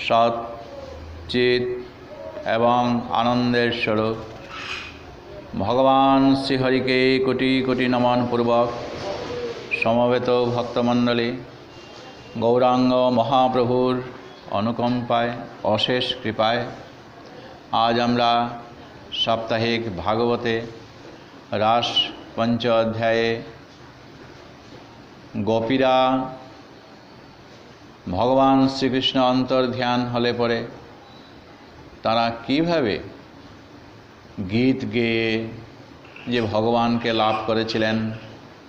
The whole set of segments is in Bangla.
সৎ চিত এবং আনন্দের স্বরূপ ভগবান শ্রীহরিকে কোটি কোটি নমন পূর্বক সমবেত ভক্তমণ্ডলী গৌরাঙ্গ মহাপ্রভুর অনুকম্পায় অশেষ কৃপায় আজ আমরা সাপ্তাহিক ভাগবতে রাস পঞ্চ অধ্যায়ে গোপীরা ভগবান শ্রীকৃষ্ণ অন্তর্ধ্যান হলে পরে তারা কিভাবে গীত গেয়ে যে ভগবানকে লাভ করেছিলেন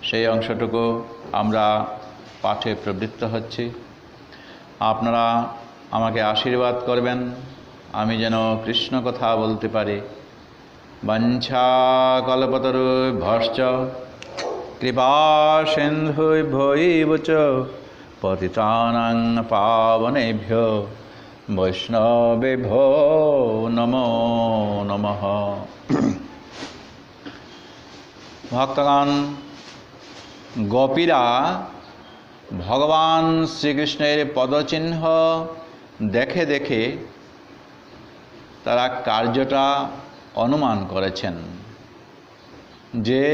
সেই অংশটুকু আমরা পাঠে প্রবৃত্ত হচ্ছি। আপনারা আমাকে আশীর্বাদ করবেন আমি যেন কৃষ্ণ কথা বলতে পারি। বাঞ্ছা কল্পতরুভ্যশ্চ কৃপা সিন্ধুভ্যৈব চ পতিতানাং পাবনেভ্যো বৈষ্ণবেভ্যো নমো নমঃ। ভক্তগণ, গোপীরা ভগবান শ্রীকৃষ্ণের পদচিহ্ন দেখে দেখে তারা কার্যটা অনুমান করেছেন যে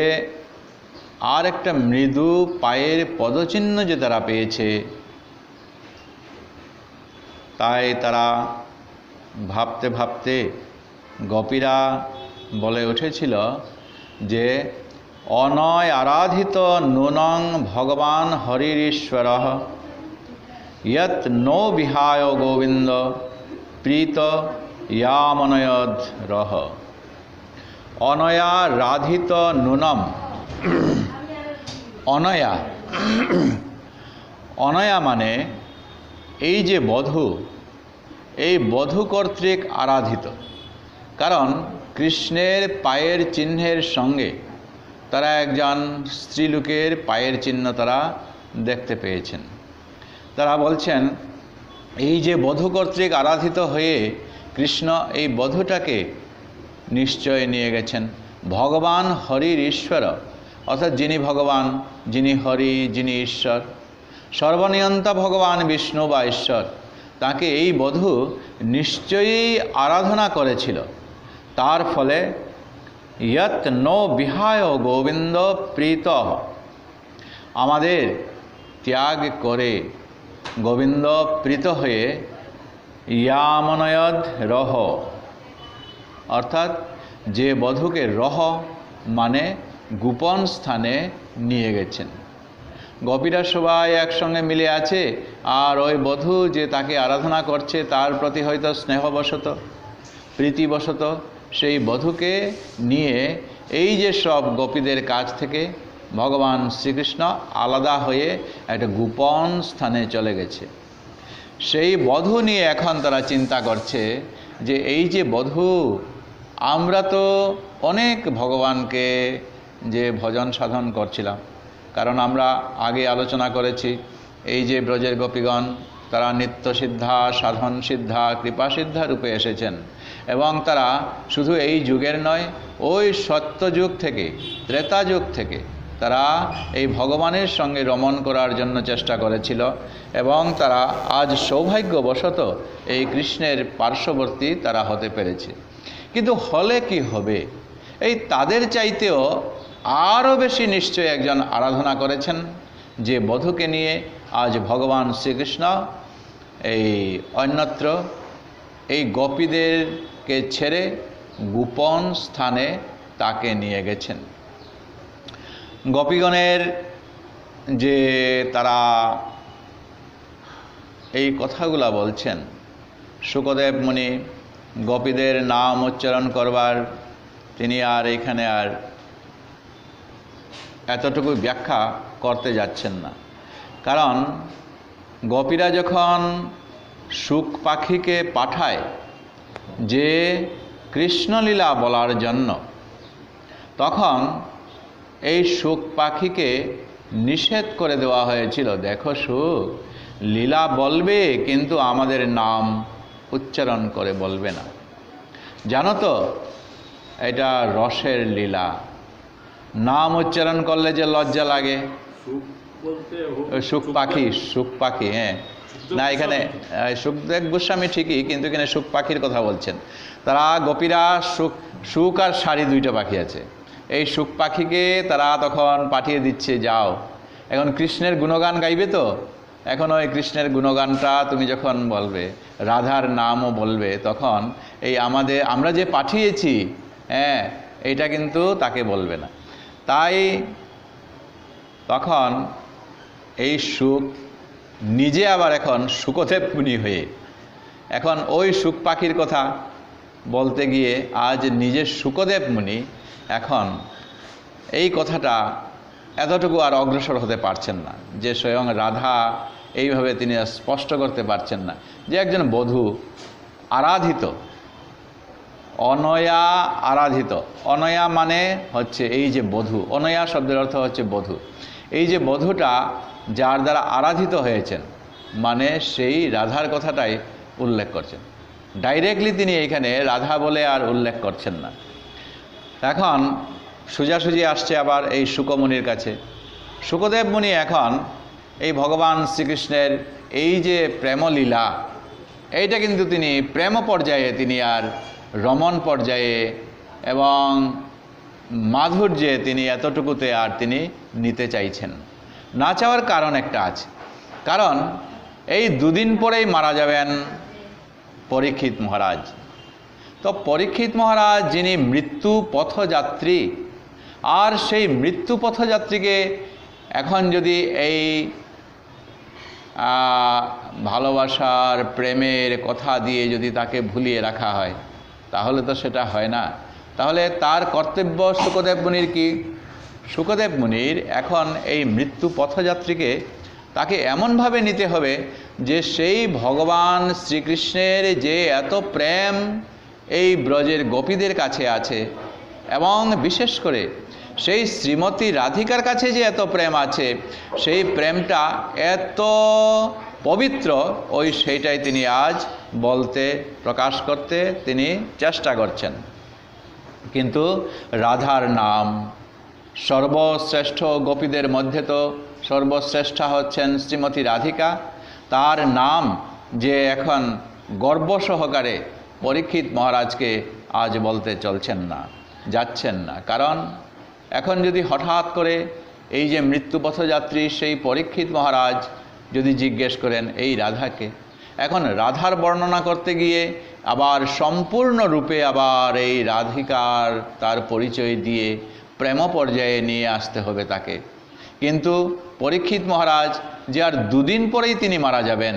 আর একটা মৃদু পায়ের পদচিহ্ন যে তারা পেয়েছে, তাই তারা ভাবতে ভাবতে গোপীরা বলে উঠেছিল যে অনয় আরাধিত নূনং ভগবান হরিরীশ্বর ইয়ৎ নো বিহায় গোবিন্দ প্রীত ইয়ামনয়দ রহ। অনয়া রাধিত নূনম, অনয়া অনয়া মানে এই যে বধূ, এই বধূ কর্তৃক আরাধিত। কারণ কৃষ্ণের পায়ের চিহ্নের সঙ্গে তারা একজন স্ত্রীলোকের পায়ের চিহ্ন তারা দেখতে পেয়েছেন। তারা বলছেন এই যে বধূ কর্তৃক আরাধিত হয়ে কৃষ্ণ এই বধূটাকে নিশ্চয় নিয়ে গেছেন ভগবান হরির ঈশ্বর, অর্থাৎ যিনি ভগবান, যিনি হরি, যিনি ঈশ্বর, সর্বনিয়ন্তা ভগবান বিষ্ণু বা ঈশ্বর, তাকে এই বধূ নিশ্চয়ই আরাধনা করেছিল। তার ফলে ইয়ৎ নো বিহায় গোবিন্দ প্রীত, আমাদের ত্যাগ করে গোবিন্দ প্রীত হয়ে ইয়ামনয়দ রহ, অর্থাৎ যে বধূকে রহ মানে গোপন স্থানে নিয়ে গেছেন। গোপীরা সবাই একসঙ্গে মিলে আছে আর ওই বধূ যে তাকে আরাধনা করছে তার প্রতি হয়তো স্নেহবশত, প্রীতিবশত সেই বধূকে নিয়ে এই যে সব গোপীদের কাছ থেকে ভগবান শ্রীকৃষ্ণ আলাদা হয়ে একটা গোপন স্থানে চলে গেছে। সেই বধূ নিয়ে এখন তারা চিন্তা করছে যে এই যে বধূ, আমরা তো অনেক ভগবানকে যে ভজন সাধন করছিলাম, কারণ আমরা আগে আলোচনা করেছি এই যে ব্রজের গোপীগণ তারা নিত্য সিদ্ধা, সাধন সিদ্ধা, কৃপা সিদ্ধা রূপে এসেছেন এবং তারা শুধু এই যুগের নয়, ওই সত্যযুগ থেকে, ত্রেতা যুগ থেকে তারা এই ভগবানের সঙ্গে রমণ করার জন্য চেষ্টা করেছিল এবং তারা আজ সৌভাগ্যবশত এই কৃষ্ণের পার্শ্ববর্তী তারা হতে পেরেছে। কিন্তু হলে কি হবে, এই তাদের চাইতেও আরও বেশি নিশ্চয় একজন আরাধনা করেছেন যে বধূকে নিয়ে আজ ভগবান শ্রীকৃষ্ণ এই অন্যত্র এই গোপীদেরকে ছেড়ে গোপন স্থানে তাকে নিয়ে গেছেন। গোপীগণের যে তারা এই কথাগুলা বলছেন, শুকদেব মুনি গোপীদের নাম উচ্চারণ করবার তিনি আর এখানে আর এতটুকু ব্যাখ্যা করতে যাচ্ছেন না। কারণ গোপীরা যখন শুক পাখিকে পাঠায় যে কৃষ্ণলীলা বলার জন্য, তখন এই শুক পাখিকে নিষেধ করে দেওয়া হয়েছিল, দেখো শুক, লীলা বলবে কিন্তু আমাদের নাম উচ্চারণ করে বলবে না। জানো তো এটা রসের লীলা, নাম উচ্চারণ করলে যে লজ্জা লাগে। শুক পাখি, হ্যাঁ, না, এখানে সুখদেব গোস্বামী ঠিকই, কিন্তু এখানে সুখ পাখির কথা বলছেন। তারা গোপীরা সুখ আর শাড়ি দুইটা পাখি আছে, এই সুখ পাখিকে তারা তখন পাঠিয়ে দিচ্ছে, যাও এখন কৃষ্ণের গুণগান গাইবে। তো এখন ওই কৃষ্ণের গুণগানটা তুমি যখন বলবে, রাধার নামও বলবে, তখন এই আমরা যে পাঠিয়েছি, হ্যাঁ, এইটা কিন্তু তাকে বলবে না। তাই তখন এই সুখ নিজে আবার এখন শুকদেব মুনি হয়ে এখন ওই সুখ পাখির কথা বলতে গিয়ে আজ নিজে শুকদেব মুনি এখন এই কথাটা এতটুকু আর অগ্রসর হতে পারছেন না, যে স্বয়ং রাধা এইভাবে তিনি স্পষ্ট করতে পারছেন না যে একজন বধূ আরাধিত, অনয়া আরাধিত। অনয়া মানে হচ্ছে এই যে বধূ, অনয়া শব্দের অর্থ হচ্ছে বধূ। এই যে বধূটা যার দ্বারা আরাধিত হয়েছেন, মানে সেই রাধার কথাটাই উল্লেখ করছেন। ডাইরেক্টলি তিনি এখানে রাধা বলে আর উল্লেখ করছেন না। এখন সোজাসুজি আসছে আবার এই শুকমুনির কাছে। শুকদেব মুনি এখন এই ভগবান শ্রীকৃষ্ণের এই যে প্রেমলীলা, এইটা কিন্তু তিনি প্রেম পর্যায়ে, তিনি আর রমণ পর্যায়ে এবং মাধুর্যে তিনি এতটুকুতে আর তিনি নিতে চাইছেন না। চাওয়ার কারণ একটা আছে, কারণ এই দুদিন পরেই মারা যাবেন পরীক্ষিত মহারাজ। তো পরীক্ষিত মহারাজ যিনি মৃত্যু পথযাত্রী, আর সেই মৃত্যু পথযাত্রীকে এখন যদি এই ভালোবাসার প্রেমের কথা দিয়ে যদি তাকে ভুলিয়ে রাখা হয়, তাহলে তো সেটা হয় না। তাহলে তার কর্তব্য শুকদেব মুনির কি? শুকদেব মুনির এখন এই মৃত্যু পথযাত্রীকে তাকে এমনভাবে নিতে হবে যে সেই ভগবান শ্রীকৃষ্ণের যে এত প্রেম এই ব্রজের গোপীদের কাছে আছে, এবং বিশেষ করে সেই শ্রীমতী রাধিকার কাছে যে এত প্রেম আছে, সেই প্রেমটা এত পবিত্র, সেইটাই তিনি আজ বলতে, প্রকাশ করতে তিনি চেষ্টা করছেন। কিন্তু রাধার নাম সর্বশ্রেষ্ঠ, গোপীদের মধ্যে তো সর্বশ্রেষ্ঠা হচ্ছেন শ্রীমতী রাধিকা। তার নাম যে এখন গর্ব সহকারে পরীক্ষিত মহারাজকে আজ বলতে চলছেন না, যাচ্ছেন না। কারণ এখন যদি হঠাৎ করে এই যে মৃত্যুপথযাত্রী সেই পরীক্ষিত মহারাজ যদি জিজ্ঞেস করেন এই রাধাকে, এখন রাধার বর্ণনা করতে গিয়ে আবার সম্পূর্ণরূপে আবার এই রাধিকার তার পরিচয় দিয়ে প্রেম পর্যায়ে নিয়ে আসতে হবে তাকে। কিন্তু পরীক্ষিত মহারাজ যে আর দুদিন পরেই তিনি মারা যাবেন,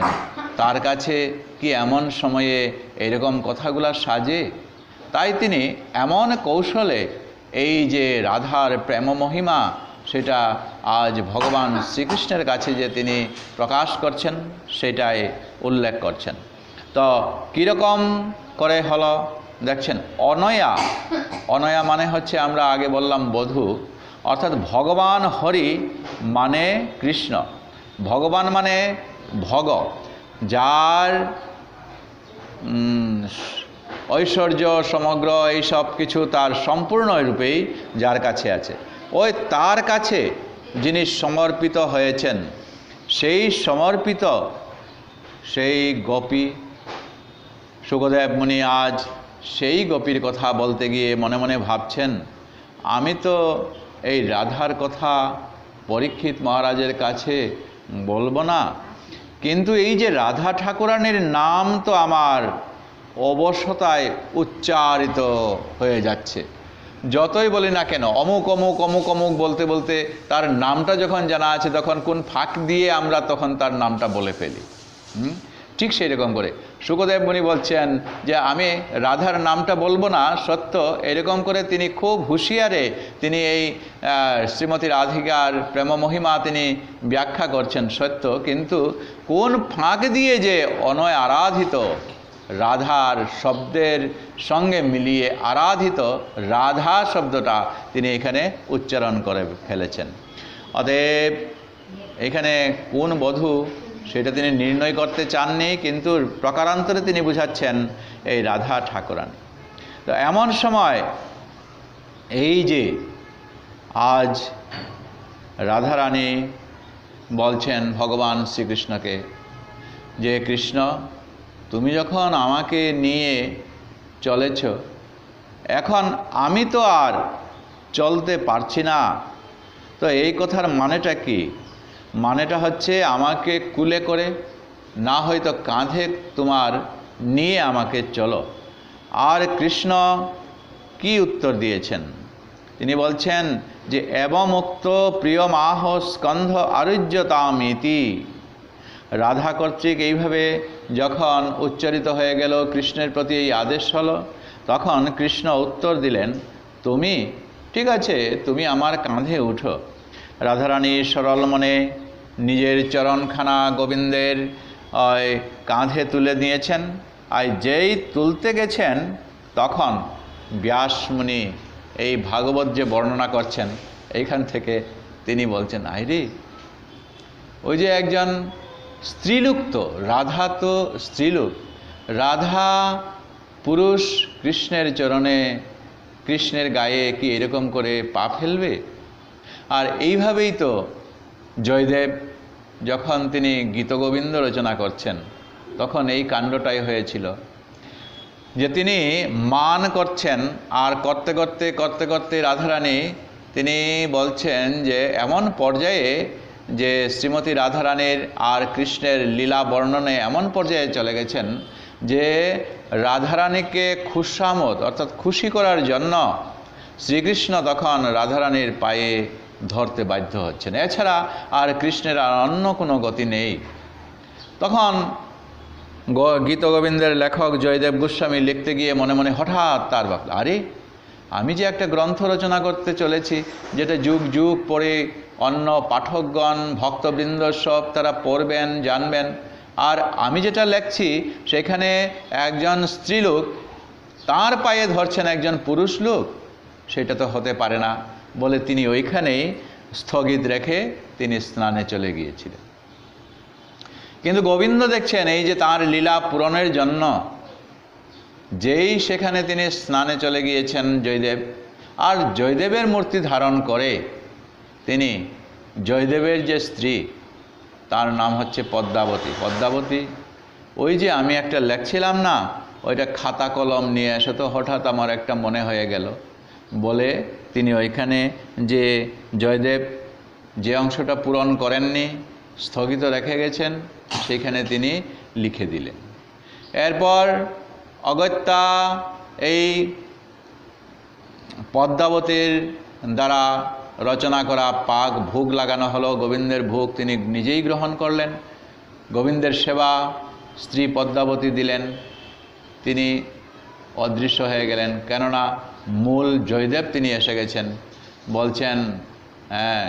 তার কাছে কি এমন সময়ে এরকম কথাগুলো সাজে? তাই তিনি এমন কৌশলে এই যে রাধার প্রেম মহিমা, সেটা আজ ভগবান শ্রীকৃষ্ণের কাছে যে তিনি প্রকাশ করছেন, সেটাই উল্লেখ করছেন। তো কীরকম করে হলো দেখছেন। অনয়া, অনয়া মানে হচ্ছে আমরা আগে বললাম বধূ, অর্থাৎ ভগবান হরি মানে কৃষ্ণ, ভগবান মানে ভগ, যার ঐশ্বর্য সমগ্র এই সব কিছু তার সম্পূর্ণ রূপেই যার কাছে আছে, ওই তার কাছে যিনি সমর্পিত হয়েছেন, সেই সমর্পিত সেই গোপী শুকদেব মুনি আজ সেই গোপীর কথা বলতে গিয়ে মনে মনে ভাবছেন, আমি তো এই রাধার কথা পরীক্ষিত মহারাজের কাছে বলবো না, কিন্তু এই যে রাধা ঠাকুরানীর নাম তো আমার অবশ্যতায় উচ্চারিত হয়ে যাচ্ছে। যতই বলি না কেন, অমুক অমুক অমুক অমুক বলতে বলতে তার নামটা যখন জানা আছে, তখন কোন ফাঁক দিয়ে আমরা তখন তার নামটা বলে ফেলি। ঠিক সেই রকম করে শুকদেব মুনি বলছেন যে আমি রাধার নামটা বলবো না, সত্য এরকম করে তিনি খুব হুঁশিয়ারে তিনি এই শ্রীমতী রাধিকার প্রেম মহিমা তিনি ব্যাখ্যা করছেন সত্য, কিন্তু কোন ফাঁক দিয়ে যে অনয় আরাধিত রাধার শব্দের সঙ্গে মিলিয়ে আরাধিত রাধা শব্দটা তিনি এখানে উচ্চারণ করে ফেলেছেন। অতএব এখানে কোন বধূ সেটা তিনি নির্ণয় করতে চাননি, কিন্তু প্রকারান্তরে তিনি বুঝাচ্ছেন এই রাধা ঠাকুরানী। তো এমন সময় এই যে আজ রাধারানী বলছেন ভগবান শ্রীকৃষ্ণকে যে কৃষ্ণ, তুমি যখন আমাকে নিয়ে চলেছ, এখন আমি তো আর চলতে পারছি না। তো এই কথার মানেটা কি? মানেটা হচ্ছে আমাকে কুলে করে, না হয়তো কাঁধে তোমার নিয়ে আমাকে চলো। আর কৃষ্ণ কি উত্তর দিয়েছেন? তিনি বলছেন যে এবমুক্ত প্রিয়মাহ স্কন্ধ আরুজ্যতামিতি। রাধা কর্তৃক এইভাবে যখন উচ্চারিত হয়ে গেল, কৃষ্ণের প্রতি এই আদেশ হলো, তখন কৃষ্ণ উত্তর দিলেন, তুমি ঠিক আছে, তুমি আমার কাঁধে উঠো। রাধারানী সরল মনে নিজের চরণখানা গোবিন্দের কাঁধে তুলে নিয়েছেন। আর যেই তুলতে গেছেন, তখন ব্যাসমুনি এই ভাগবত যে বর্ণনা করছেন, এইখান থেকে তিনি বলছেন, আইরে ওই যে একজন স্ত্রীলোক, তো রাধা তো স্ত্রীলোক, রাধা পুরুষ কৃষ্ণের চরণে, কৃষ্ণের গায়ে কি এরকম করে পা ফেলবে? আর এইভাবেই তো জয়দেব যখন তিনি গীতগোবিন্দ রচনা করছেন, তখন এই কাণ্ডটাই হয়েছিল যে তিনি মান করছেন, আর করতে করতে করতে করতে রাধারানী তিনি বলছেন যে এমন পর্যায়ে যে শ্রীমতী রাধারানীর আর কৃষ্ণের লীলা বর্ণনে এমন পর্যায়ে চলে গেছেন যে রাধারানীকে খুশামত অর্থাৎ খুশি করার জন্য শ্রীকৃষ্ণ তখন রাধারানীর পায়ে ধরতে বাধ্য হচ্ছেন। এছাড়া আর কৃষ্ণের আর অন্য কোনো গতি নেই। তখন গীতগোবিন্দের লেখক জয়দেব গোস্বামী লিখতে গিয়ে মনে মনে হঠাৎ তার ভাবল, আরে আমি যে একটা গ্রন্থ রচনা করতে চলেছি, যেটা যুগ যুগ পরে অন্য পাঠকগণ ভক্তবৃন্দ সব তারা পড়বেন, জানবেন, আর আমি যেটা লেখছি সেখানে একজন স্ত্রীলোক তার পায়ে ধরছেন একজন পুরুষ লোক, সেটা তো হতে পারে না বলে তিনি ওইখানেই স্থগিত রেখে তিনি স্নানে চলে গিয়েছিলেন। কিন্তু গোবিন্দ দেখছেন এই যে তার লীলা পূরণের জন্য যেই সেখানে তিনি স্নানে চলে গিয়েছেন জয়দেব, আর জয়দেবের মূর্তি ধারণ করে তিনি জয়দেবের যে স্ত্রী, তার নাম হচ্ছে পদ্মাবতী। পদ্মাবতী, ওই যে আমি একটা লেখছিলাম না, ওইটা খাতা কলম নিয়ে এসে তো হঠাৎ আমার একটা মনে হয়ে গেল বলে তিনি ওইখানে যে জয়দেব যে অংশটা পূরণ করেননি, স্থগিত রেখে গেছেন, সেখানে তিনি লিখে দিলেন। এরপর অগত্যা এই পদ্মাবতীর দ্বারা রচনা করা পাক ভোগ লাগানো হলো, গোবিন্দের ভোগ তিনি নিজেই গ্রহণ করলেন। গোবিন্দের সেবা স্ত্রী পদ্মাবতী দিলেন, তিনি অদৃশ্য হয়ে গেলেন, কেননা মূল জয়দেব তিনি এসে গেছেন। বলছেন, হ্যাঁ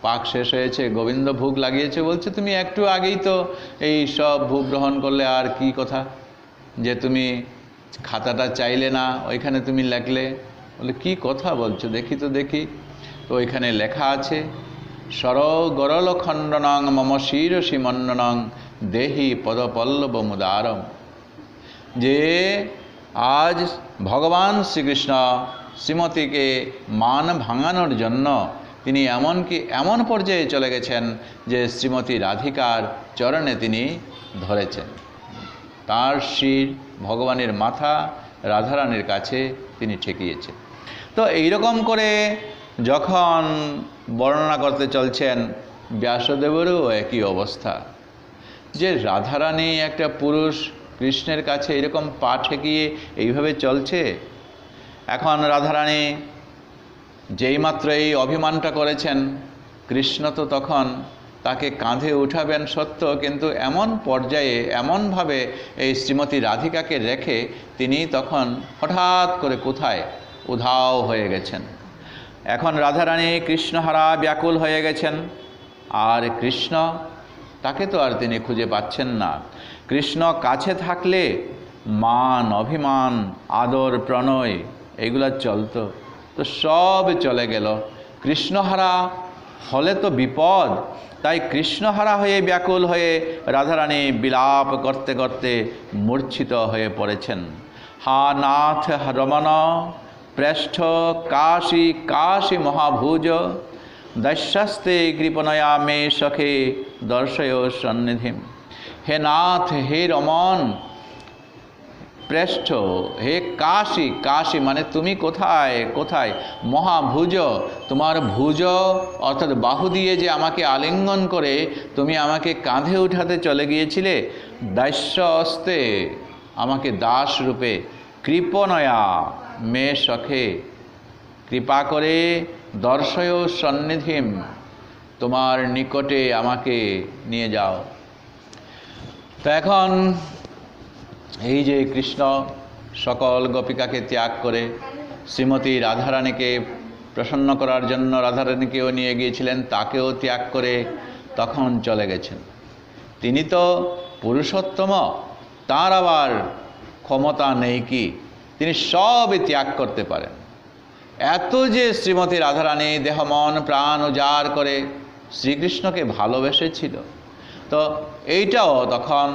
পাক শেষ হয়েছে, গোবিন্দ ভোগ লাগিয়েছে, বলছে তুমি একটু আগেই তো এই সব ভোগ গ্রহণ করলে, আর কি কথা যে তুমি খাতাটা চাইলে না, ওইখানে তুমি লেখলে। বলে কি কথা বলছো, দেখি তো দেখি। তো ওইখানে লেখা আছে, সর গরল খণ্ডনং মম শিরসি মন্ডনং দেহি পদপল্লব মুদারম। যে আজ ভগবান শ্রীকৃষ্ণ শ্রীমতীকে মান ভাঙানোর জন্য তিনি এমনকি এমন পর্যায়ে চলে গেছেন যে শ্রীমতী রাধিকার চরণে তিনি ধরেছেন, তার শির ভগবানের মাথা রাধারানীর কাছে তিনি ঠেকিয়েছেন। তো এইরকম করে যখন বর্ণনা করতে চলছেন, ব্যাসদেবেরও একই অবস্থা, যে রাধারানী একটা পুরুষ কৃষ্ণের কাছে এরকম পা ঠেকিয়ে এইভাবে চলছে। এখন রাধারানী যেইমাত্র এই অভিমানটা করেছেন, কৃষ্ণ তো তখন তাকে কাঁধে উঠাবেন সত্য, কিন্তু এমন পর্যায়ে এমনভাবে এই শ্রীমতী রাধিকাকে রেখে তিনি তখন হঠাৎ করে কোথায় উধাও হয়ে গেছেন। এখন রাধারানী কৃষ্ণহারা ব্যাকুল হয়ে গেছেন, আর কৃষ্ণ তাকে তো আর তিনি খুঁজে পাচ্ছেন না। কৃষ্ণ কাছে থাকলে মান অভিমান আদর প্রণয় এগুলো চলতো, তো সব চলে গেল। কৃষ্ণহারা হলে তো বিপদ, তাই কৃষ্ণহারা হয়ে ব্যাকুল হয়ে রাধারানী বিলাপ করতে করতে মূর্ছিত হয়ে পড়েছেন। হা নাথ রমণ প্রেষ্ঠ কাশী কাশী মহাভুজ দস্যস্তে কৃপণয়া মে সখে দর্শয় সন্নিধিম। হে নাথ, হে রমন প্রেষ্ঠ, হে কাশী, কাশী মানে তুমি কোথায় কোথায়, মহাভুজ, তোমার ভুজ অর্থাৎ বাহু দিয়ে যে আমাকে আলিঙ্গন করে তুমি আমাকে কাঁধে উঠাতে চলে গিয়েছিলে, দাস্য অস্তে আমাকে দাস রূপে, কৃপণয়া মে সখে, কৃপা করে দর্শয় সন্নিধিম, তোমার নিকটে আমাকে নিয়ে যাও। তো এখন এই যে কৃষ্ণ সকল গোপিকাকে ত্যাগ করে শ্রীমতী রাধারানীকে প্রসন্ন করার জন্য রাধারানীকেও নিয়ে গিয়েছিলেন, তাকেও ত্যাগ করে তখন চলে গেছেন। তিনি তো পুরুষোত্তম, তার আবার ক্ষমতা নেই কি তিনি সবই ত্যাগ করতে পারেন? এত যে শ্রীমতী রাধারানী দেহ মন প্রাণ উজাড় করে শ্রীকৃষ্ণকে ভালোবেসেছিল, তো এইটাও তখন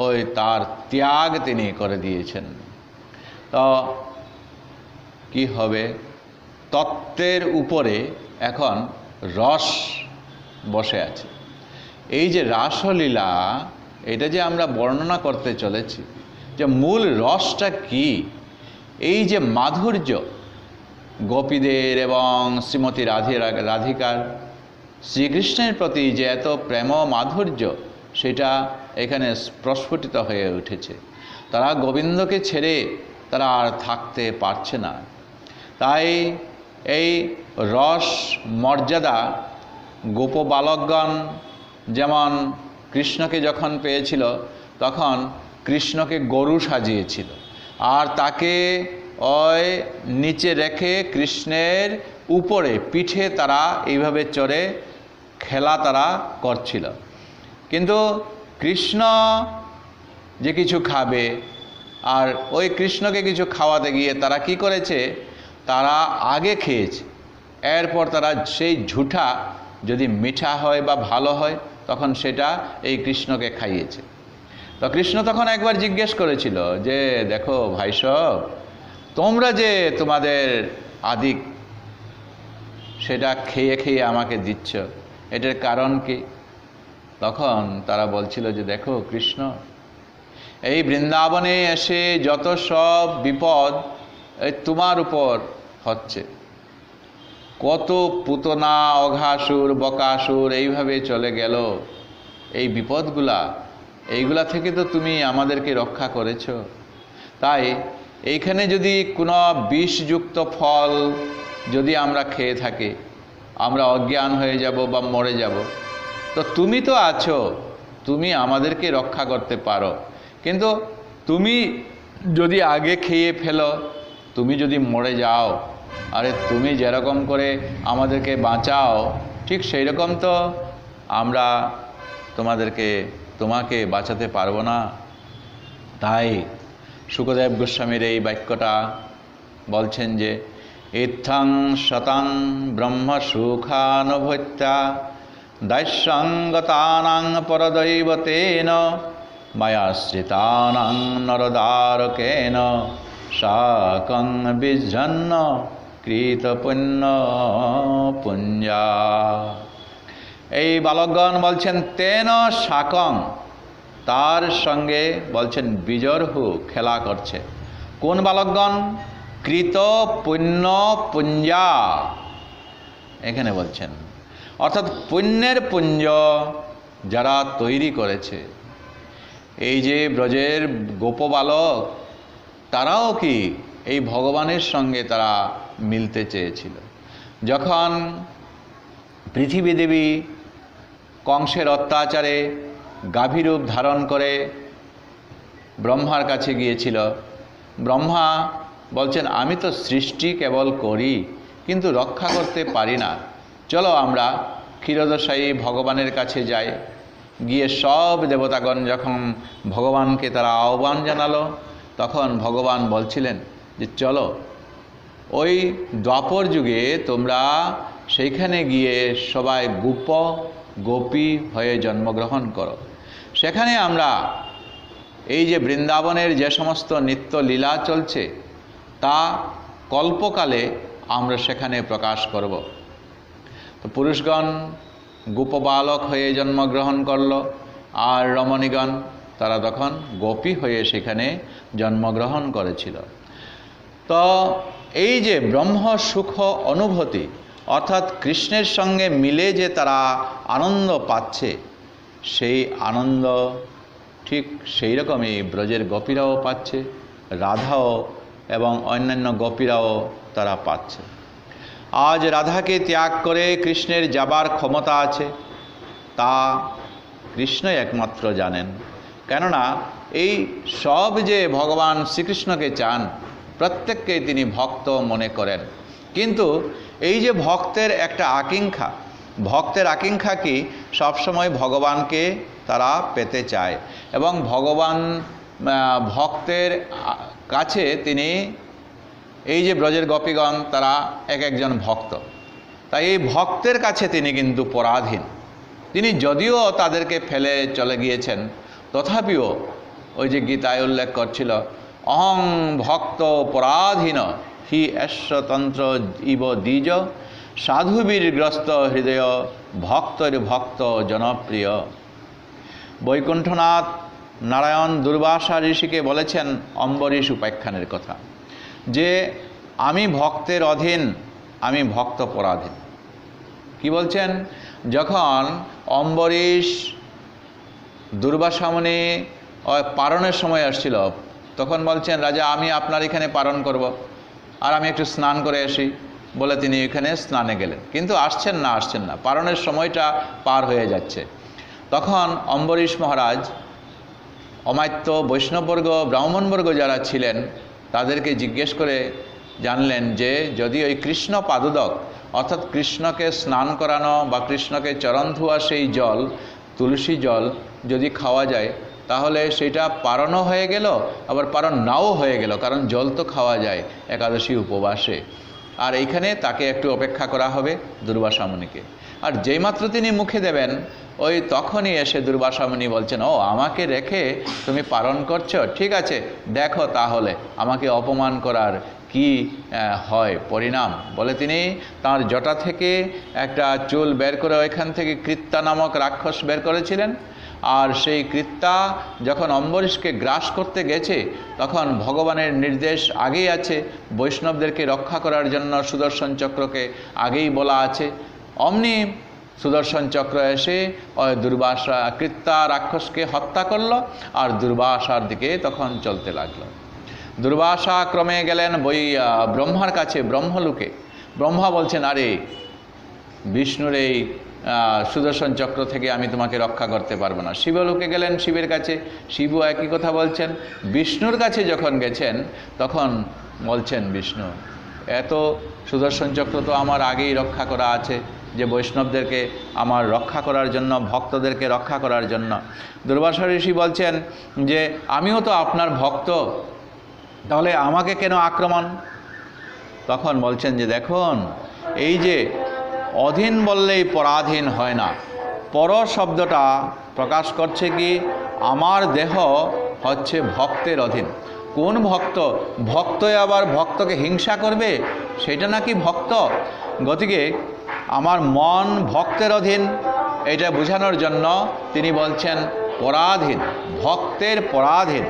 ওই তার ত্যাগ তিনি করে দিয়েছেন। তো কি হবে? তত্ত্বের উপরে এখন রস বসে আছে। এই যে রাসলীলা, এটা যে আমরা বর্ণনা করতে চলেছি, যে মূল রসটা কি? এই যে মাধুর্য গোপীদের এবং শ্রীমতী রাধিকার শ্রীকৃষ্ণের প্রতি যে এত প্রেম মাধুর্য, সেটা এখানে প্রস্ফুটিত হয়ে উঠেছে। তারা গোবিন্দকে ছেড়ে তারা আর থাকতে পারছে না। তাই এই রস মর্যাদা গোপ বালকগণ যেমন কৃষ্ণকে যখন পেয়েছিল তখন কৃষ্ণকে গরু সাজিয়েছিল, আর তাকে ওই নিচে রেখে কৃষ্ণের উপরে পিঠে তারা এইভাবে চড়ে খেলা তারা করছিল। কিন্তু কৃষ্ণ যে কিছু খাবে, আর ওই কৃষ্ণকে কিছু খাওয়াতে গিয়ে তারা কি করেছে, তারা আগে খেয়েছে, এরপর তারা সেই ঝুঠা যদি মিঠা হয় বা ভালো হয় তখন সেটা এই কৃষ্ণকে খাইয়েছে। তো কৃষ্ণ তখন একবার জিজ্ঞেস করেছিল যে দেখো ভাই সব, তোমরা যে তোমাদের আদিক সেটা খেয়ে খেয়ে আমাকে দিচ্ছ, এটার কারণ কি? তখন তারা বলছিল যে দেখো কৃষ্ণ, এই বৃন্দাবনে এসে যত সব বিপদ এই তোমার উপর হচ্ছে, কত পুতনা অঘাসুর বকাসুর এইভাবে চলে গেল, এই বিপদগুলা এইগুলা থেকে তো তুমি আমাদেরকে রক্ষা করেছ। তাই এইখানে যদি কোনো বিষযুক্ত ফল যদি আমরা খেয়ে থাকি, আমরা অজ্ঞান হয়ে যাব বা মরে যাব। তো তুমি তো আছো, তুমি আমাদেরকে রক্ষা করতে পারো, কিন্তু তুমি যদি আগে খেয়ে ফেলো, তুমি যদি মরে যাও, আরে তুমি যেরকম করে আমাদেরকে বাঁচাও ঠিক সেই রকম তো আমরা তোমাকে বাঁচাতে পারবো না। তাই শুকদেব গোস্বামীর এই বাক্যটা বলছেন যে ইত্থং শতং ব্রহ্ম সুখানুভূত্যা দৈসঙ্গতানাং পরদৈবতেন মায়াশ্রিতানাং নরদারকেন শাকং বিজন্ন কৃত পুণ্য পুঞ্জা। এই বালকগণ বলছেন তেন শাকং, তার সঙ্গে বলছেন বিজর্হু খেলা করছে। কোন বালকগণ? কৃত পুণ্য পুঞ্জা এখানে বলছেন, অর্থাৎ পুণ্যের পুঞ্জ যারা তৈরি করেছে। এই যে ব্রজের গোপবালক, তারাও কি এই ভগবানের সঙ্গে তারা মিলতে চেয়েছিল। যখন পৃথিবী দেবী কংসের অত্যাচারে গাভীরূপ ধারণ করে ব্রহ্মার কাছে গিয়েছিল, ব্রহ্মা বলছেন আমি তো সৃষ্টি কেবল করি কিন্তু রক্ষা করতে পারি না, চলো আমরা ক্ষীরোদশায়ী ভগবানের কাছে যাই। গিয়ে সব দেবতাগণ যখন ভগবানকে তারা আহ্বান জানালো, তখন ভগবান বলছিলেন যে চলো ওই দ্বাপর যুগে তোমরা সেইখানে গিয়ে সবাই গোপী হয়ে জন্মগ্রহণ করো। সেখানে আমরা এই যে বৃন্দাবনের যে সমস্ত নিত্য লীলা চলছে তা কল্পকালে আমরা সেখানে প্রকাশ করব। তো পুরুষগণ গোপবালক হয়ে জন্মগ্রহণ করল আর রমণীগণ তারা তখন গোপী হয়ে সেখানে জন্মগ্রহণ করেছিল। তো এই যে ব্রহ্ম সুখ অনুভূতি, অর্থাৎ কৃষ্ণের সঙ্গে মিলে যে তারা আনন্দ পাচ্ছে, সেই আনন্দ ঠিক সেই রকমই ব্রজের গোপীরাও পাচ্ছে, রাধাও এবং অন্যান্য গোপীরাও তারা পাচ্ছে। আজ রাধাকে ত্যাগ করে কৃষ্ণের যাবার ক্ষমতা আছে, তা কৃষ্ণই একমাত্র জানেন। কেননা এই সব যে ভগবান শ্রীকৃষ্ণকে চান, প্রত্যেককেই তিনি ভক্ত মনে করেন। কিন্তু এই যে ভক্তের একটা আকাঙ্ক্ষা, ভক্তের আকাঙ্ক্ষা কি সবসময় ভগবানকে তারা পেতে চায়, এবং ভগবান ভক্তের কাছে তিনি এই যে ব্রজের গোপীগণ তারা এক একজন ভক্ত, তাই এই ভক্তের কাছে তিনি কিন্তু পরাধীন। তিনি যদিও তাদেরকে ফেলে চলে গিয়েছেন, তথাপিও ওই যে গীতায় উল্লেখ করছিল, অহং ভক্ত পরাধীন হি এশ্বতন্ত্র ইব দ্বিজ সাধুবীরগ্রস্ত হৃদয় ভক্তর ভক্ত জনপ্রিয়। বৈকুণ্ঠনাথ নারায়ণ দুর্বাসা ঋষিকে বলেছেন অম্বরীশ উপাখ্যানের কথা, যে আমি ভক্তের অধীন, আমি ভক্ত পরাধীন। কি বলছেন? যখন অম্বরীশ দুর্বাসা মুনি পারণের সময় আসছিল, তখন বলছেন, রাজা আমি আপনার এখানে পারণ করব, আর আমি একটু স্নান করে আসি বলে তিনি এখানে স্নানে গেলেন, কিন্তু আসছেন না, পারণের সময়টা পার হয়ে যাচ্ছে। তখন অম্বরীশ মহারাজ অমাত্য বৈষ্ণববর্গ ব্রাহ্মণবর্গ যারা ছিলেন তাদেরকে জিজ্ঞেস করে জানলেন যে যদি ওই কৃষ্ণ পাদুদক, অর্থাৎ কৃষ্ণকে স্নান করানো বা কৃষ্ণকে চরণ ধোয়া সেই জল, তুলসী জল যদি খাওয়া যায়, তাহলে সেটা পারণও হয়ে গেল, আবার পারণ নাও হয়ে গেল, কারণ জল তো খাওয়া যায় একাদশী উপবাসে। আর এইখানে তাকে একটু অপেক্ষা করা হবে দুর্বাসা মুনিকে। আর যেইমাত্র তিনি মুখে দেবেন, ওই তখনই এসে দুর্বাসা মুনি বলছেন, ও আমাকে রেখে তুমি পালন করছো, ঠিক আছে দেখো তাহলে আমাকে অপমান করার কি হয় পরিণাম। বলে তিনি তার জটা থেকে একটা চুল বের করে ওইখান থেকে কৃত্তা নামক রাক্ষস বের করেছিলেন। আর সেই কৃত্তা যখন অম্বরীশকে গ্রাস করতে গেছে, তখন ভগবানের নির্দেশ আগেই আছে, বৈষ্ণবদেরকে রক্ষা করার জন্য সুদর্শন চক্রকে আগেই বলা আছে। অমনি সুদর্শন চক্র এসে ওই দুর্বাসা কৃত্তা রাক্ষসকে হত্যা করলো, আর দুর্বাসার দিকে তখন চলতে লাগলো। দুর্বাসা ক্রমে গেলেন ব্রহ্মার কাছে, ব্রহ্মলোকে। ব্রহ্মা বলছেন, আরে বিষ্ণুর এই সুদর্শন চক্র থেকে আমি তোমাকে রক্ষা করতে পারবো না। শিবলোকে গেলেন, শিবের কাছে, শিবও একই কথা বলছেন। বিষ্ণুর কাছে যখন গেছেন, তখন বলছেন বিষ্ণু, এত সুদর্শন চক্র তো আমার আগেই রক্ষা করা আছে, যে বৈষ্ণবদেরকে আমার রক্ষা করার জন্য, ভক্তদেরকে রক্ষা করার জন্য। দুর্বাসা ঋষি বলছেন যে আমিও তো আপনার ভক্ত, তাহলে আমাকে কেন আক্রমণ? তখন বলছেন যে দেখুন, এই যে অধীন বললেই পরাধীন হয় না, পর শব্দটা প্রকাশ করছে কি আমার দেহ হচ্ছে ভক্তের অধীন। কোন ভক্ত? ভক্তই আবার ভক্তকে হিংসা করবে, সেটা নাকি ভক্ত? গতিকে আমার মন ভক্তের অধীন, এটা বোঝানোর জন্য তিনি বলছেন পরাধীন, ভক্তের পরাধীন।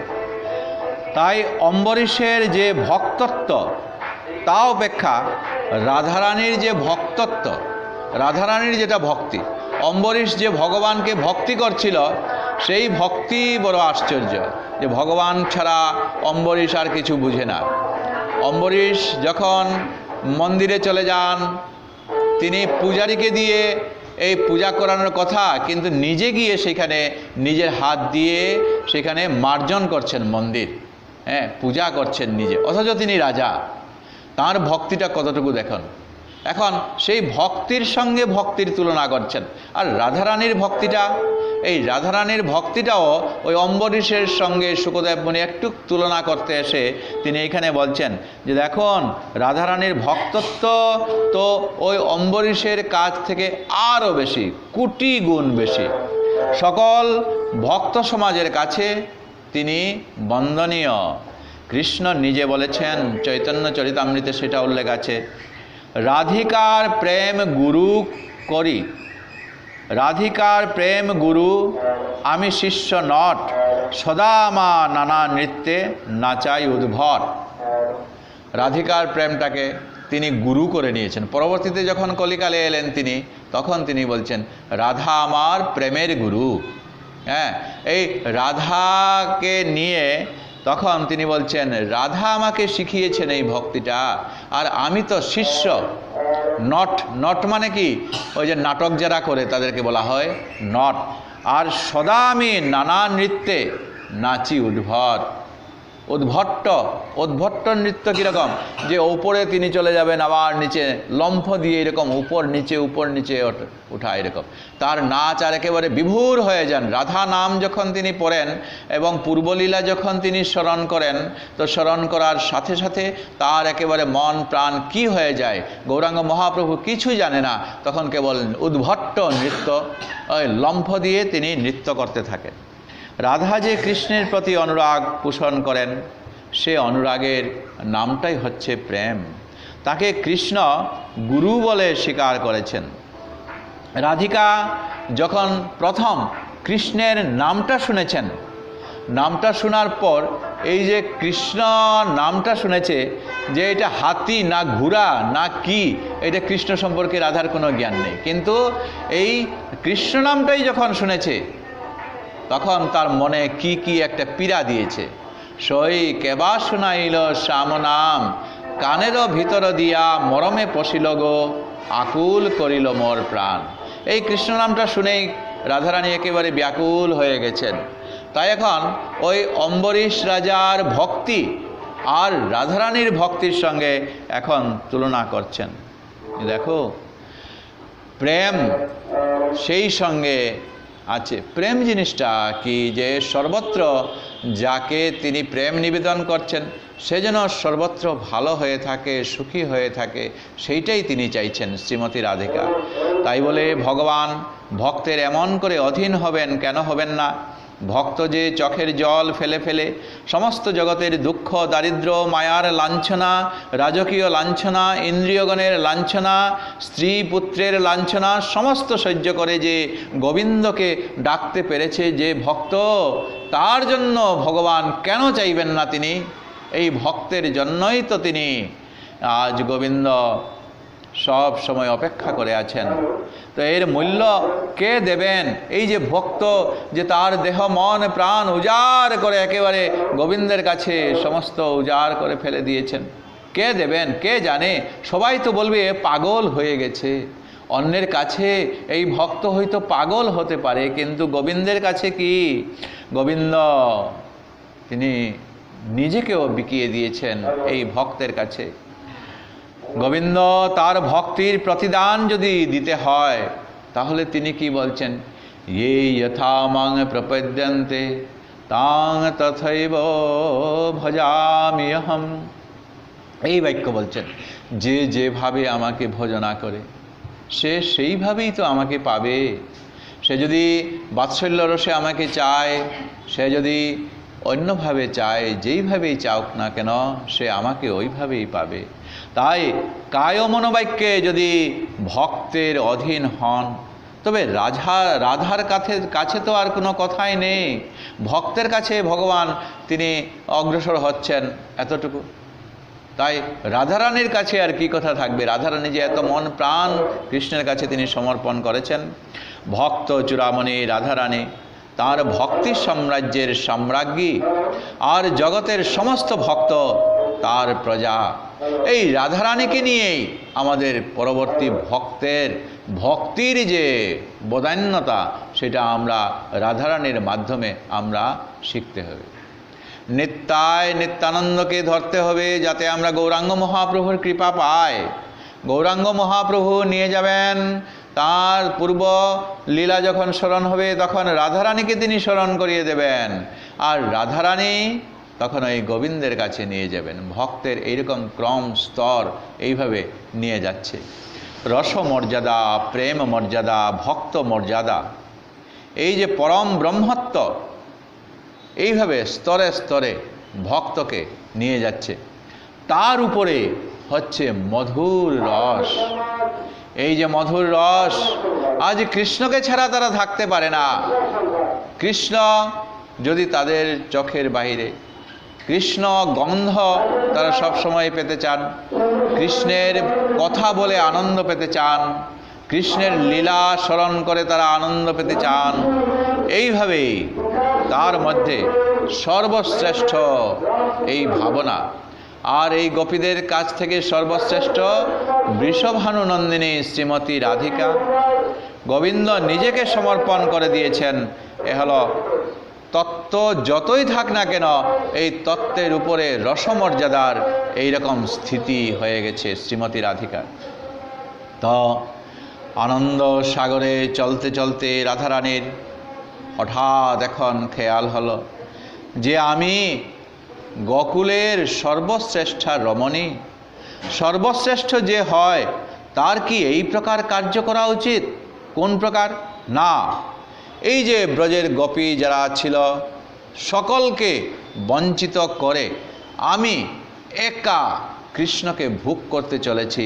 তাই অম্বরীশের যে ভক্তত্ব, তা অপেক্ষা রাধারানীর যে ভক্তত্ব, রাধারানীর যেটা ভক্তি, অম্বরীশ যে ভগবানকে ভক্তি করছিল, সেই ভক্তি বড় আশ্চর্য, যে ভগবান ছাড়া অম্বরীশ আর কিছু বুঝে না। অম্বরীশ যখন মন্দিরে চলে যান, তিনি পূজারীকে দিয়ে এই পূজা করানোর কথা, কিন্তু নিজে গিয়ে সেখানে নিজের হাত দিয়ে সেখানে মার্জন করছেন মন্দির, পূজা করছেন নিজে, অথচ তিনি রাজা। তার ভক্তিটা কতটুকু দেখুন। এখন সেই ভক্তির সঙ্গে ভক্তির তুলনা করছেন। আর রাধারানীর ভক্তিটা, এই রাধারানীর ভক্তিটাও ওই অম্বরীশের সঙ্গে শুকদেব মুনি একটু তুলনা করতে এসে তিনি এখানে বলছেন যে দেখুন, রাধারানীর ভক্তত্ব তো ওই অম্বরীশের কাছ থেকে আরও বেশি, কোটি গুণ বেশি। সকল ভক্ত সমাজের কাছে তিনি বন্দনীয়। কৃষ্ণ নিজে বলেছেন, চৈতন্য চরিতামৃতে সেটা উল্লেখ আছে, রাধিকার প্রেম গুরু করি, রাধিকার প্রেম গুরু আমি শিষ্য নট, সদা মা নানা নৃত্যে নাচাই উদ্ভট। রাধিকার প্রেমটাকে তিনি গুরু করে নিয়েছেন। পরবর্তীতে যখন কলিকালে এলেন তিনি, তখন তিনি বলছেন রাধা আমার প্রেমের গুরু। হ্যাঁ, এই রাধাকে নিয়ে তখন তিনি বলছেন রাধা আমাকে শিখিয়েছেন এই ভক্তিটা, আর আমি তো শিষ্য। নট, নট মানে কি? ওই যে নাটক যারা করে তাদেরকে বলা হয় নট। আর সদা আমি নানা নৃত্যে নাচি উদ্ভট। উদ্ভট্ট, উদ্ভট্ট নৃত্য কীরকম? যে উপরে তিনি চলে যাবেন, আবার নিচে লম্ফ দিয়ে এরকম উপর নিচে ওঠা, এরকম তার নাচ। আর একেবারে বিভোর হয়ে যান। রাধা নাম যখন তিনি পড়েন এবং পূর্বলীলা যখন তিনি স্মরণ করেন, তো স্মরণ করার সাথে সাথে তার একেবারে মন প্রাণ কি হয়ে যায়, গৌরাঙ্গ মহাপ্রভু কিছু জানে না, তখন কেবল উদ্ভট্ট নৃত্য, ওই লম্ফ দিয়ে তিনি নৃত্য করতে থাকেন। রাধা যে কৃষ্ণের প্রতি অনুরাগ পোষণ করেন, সে অনুরাগের নামটাই হচ্ছে প্রেম। তাকে কৃষ্ণ গুরু বলে স্বীকার করেছেন। রাধিকা যখন প্রথম কৃষ্ণের নামটা শুনেছেন, নামটা শোনার পর এই যে কৃষ্ণ নামটা শুনেছে, যে এটা হাতি না ঘোড়া না কি, এটা কৃষ্ণ সম্পর্কে রাধার কোনো জ্ঞান নেই, কিন্তু এই কৃষ্ণ নামটাই যখন শুনেছে তখন তার মনে কি কি একটা পীড়া দিয়েছে। সই কেবা শুনাইল শ্যাম নাম, কানেরও ভিতর দিয়া মরমে পশিল গো, আকুল করিল মোর প্রাণ। এই কৃষ্ণ নামটা শুনেই রাধারানী একেবারে ব্যাকুল হয়ে গেছেন। তাই এখন ওই অম্বরীশ রাজার ভক্তি আর রাধারানীর ভক্তির সঙ্গে এখন তুলনা করছেন। দেখো প্রেম সেই সঙ্গে আছে। প্রেম জিনিসটা কি? যে সর্বত্র যাকে তিনি প্রেম নিবেদন করছেন সে যেন সর্বত্র ভালো হয়ে থাকে, সুখী হয়ে থাকে, সেইটাই তিনি চাইছেন শ্রীমতী রাধিকা। তাই বলে ভগবান ভক্তের এমন করে অধীন হবেন, কেন হবেন না? ভক্ত যে চোখের জল ফেলে ফেলে সমস্ত জগতের দুঃখ দারিদ্র্য মায়ার লাঞ্ছনা, রাজকীয় লাঞ্ছনা, ইন্দ্রিয়গণের লাঞ্ছনা, স্ত্রী পুত্রের লাঞ্ছনা সমস্ত সহ্য করে যে গোবিন্দকে ডাকতে পেরেছে যে ভক্ত, তার জন্য ভগবান কেন চাইবেন না? তিনি এই ভক্তের জন্যই তো তিনি আজ গোবিন্দ সব সময় অপেক্ষা করে আছেন। তো এর মূল্য কে দেবেন? এই যে ভক্ত, যে তার দেহ মন প্রাণ উজাড় করে একেবারে গোবিন্দের কাছে সমস্ত উজাড় করে ফেলে দিয়েছেন, কে দেবেন? কে জানে? সবাই তো বলবে পাগল হয়ে গেছে। অন্যের কাছে এই ভক্ত হয়তো পাগল হতে পারে, কিন্তু গোবিন্দের কাছে কি? গোবিন্দ তিনি নিজেকেও বিকিয়ে দিয়েছেন এই ভক্তের কাছে। গোবিন্দ তার ভক্তির প্রতিদান যদি দিতে হয়, তাহলে তিনি কি বলছেন? ये यथा मां प्रपद्यन्ते तां तथैव भजामि अहम्। এই বাক্য বলছেন, যে যেভাবে আমাকে ভজনা করে সে সেইভাবেই তো আমাকে পাবে। সে যদি বাৎসল্য রসে আমাকে চায়, সে যদি অন্যভাবে চায়, যেইভাবেই চাওক না কেন সে আমাকে ওইভাবেই পাবে। তাই কায় মনোবাক্যে যদি ভক্তের অধীন হন, তবে রাধার কাছে তো আর কোনো কথাই নেই। ভক্তের কাছে ভগবান তিনি অগ্রসর হচ্ছেন এতটুকু। তাই রাধারানীর কাছে আর কি কথা থাকবে? রাধারানী যে এত মন প্রাণ কৃষ্ণের কাছে তিনি সমর্পণ করেছেন। ভক্ত চূড়ামণি রাধারানী তার ভক্তি সাম্রাজ্যের সাম্রাজ্ঞী, আর জগতের সমস্ত ভক্ত তার প্রজা। এই রাধারানীকে নিয়েই আমাদের পরবর্তী ভক্তির যে বদান্যতা, সেটা আমরা রাধারানীর মাধ্যমে আমরা শিখতে হবে। নিত্যানন্দকে ধরতে হবে, যাতে আমরা গৌরাঙ্গ মহাপ্রভুর কৃপা পাই। গৌরাঙ্গ মহাপ্রভু নিয়ে যাবেন, তার পূর্ব লীলা যখন স্মরণ হবে তখন রাধারানীকে তিনি স্মরণ করিয়ে দেবেন, আর রাধারানী তখন ওই গোবিন্দের কাছে নিয়ে যাবেন। ভক্তের এইরকম ক্রম স্তর এইভাবে নিয়ে যাচ্ছে। রস মর্যাদা, প্রেম মর্যাদা, ভক্ত মর্যাদা, এই যে পরম ব্রহ্মত্ব, এইভাবে স্তরে স্তরে ভক্তকে নিয়ে যাচ্ছে। তার উপরে হচ্ছে মধুর রস। এই যে মধুর রস, আজ কৃষ্ণকে ছাড়া তারা থাকতে পারে না। কৃষ্ণ যদি তাদের চোখের বাইরে, কৃষ্ণ গন্ধ তারা সব সময় পেতে চান, কৃষ্ণের কথা বলে আনন্দ পেতে চান, কৃষ্ণের লীলা স্মরণ করে তারা আনন্দ পেতে চান। এইভাবেই তার মধ্যে সর্বশ্রেষ্ঠ এই ভাবনা। আর এই গোপীদের কাছ থেকে সর্বশ্রেষ্ঠ বৃষভানু নন্দিনী শ্রীমতী রাধিকা। গোবিন্দ নিজেকে সমর্পণ করে দিয়েছেন। এ হলো তত্ত্ব, যতই থাক না কেন এই তত্ত্বের উপরে রসমর্যাদার এইরকম স্থিতি হয়ে গেছে শ্রীমতী রাধিকা। তো আনন্দ সাগরে চলতে চলতে রাধারানীর হঠাৎ এখন খেয়াল হলো যে আমি গোকুলের সর্বশ্রেষ্ঠা রমণী, সর্বশ্রেষ্ঠ যে হয় তার কি এই প্রকার কার্য করা উচিত? কোন প্রকার? না, এই যে ব্রজের গোপী যারা ছিল সকলকে বঞ্চিত করে আমি একা কৃষ্ণকে ভোগ করতে চলেছি,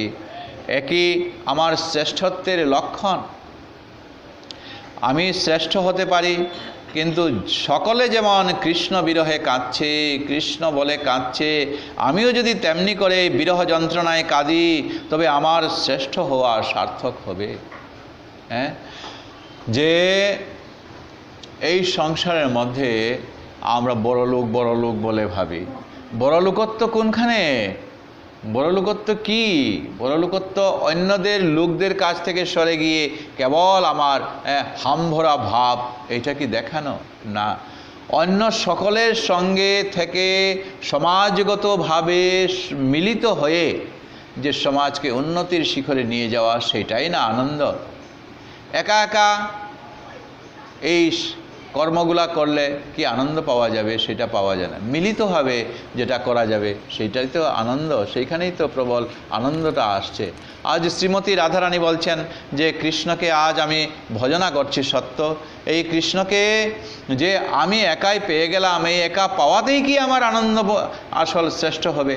একই আমার শ্রেষ্ঠত্বের লক্ষণ। আমি শ্রেষ্ঠ হতে পারি, কিন্তু সকলে যেমন কৃষ্ণ বিরহে কাঁদছে, কৃষ্ণ বলে কাঁদছে, আমিও যদি তেমনি করে বিরহ যন্ত্রণায় কাঁদি তবে আমার শ্রেষ্ঠ হওয়া সার্থক হবে। হ্যাঁ, যে এই সংসারের মধ্যে আমরা বড়লোক বড়লোক বলে ভাবি। বড়লোকত্ব কোনখানে? বড়লোকত্ব কি? বড়লোকত্ব অন্যদের লোকদের কাছ থেকে সরে গিয়ে কেবল আমার হামভরা ভাব, এটা কি দেখানো? না, অন্য সকলের সঙ্গে থেকে সমাজগতভাবে মিলিত হয়ে যে সমাজকে উন্নতির শিখরে নিয়ে যাওয়া, সেটাই না আনন্দ। একা একা এই কর্মগুলা করলে কি আনন্দ পাওয়া যাবে? সেটা পাওয়া যায় না। মিলিতভাবে যেটা করা যাবে সেইটাই তো আনন্দ, সেইখানেই তো প্রবল আনন্দটা আসছে। আজ শ্রীমতী রাধারানী বলছেন যে কৃষ্ণকে আজ আমি ভজনা করছি সত্য, এই কৃষ্ণকে যে আমি একাই পেয়ে গেলাম, এই একা পাওয়াতেই কি আমার আনন্দ আসল শ্রেষ্ঠ হবে?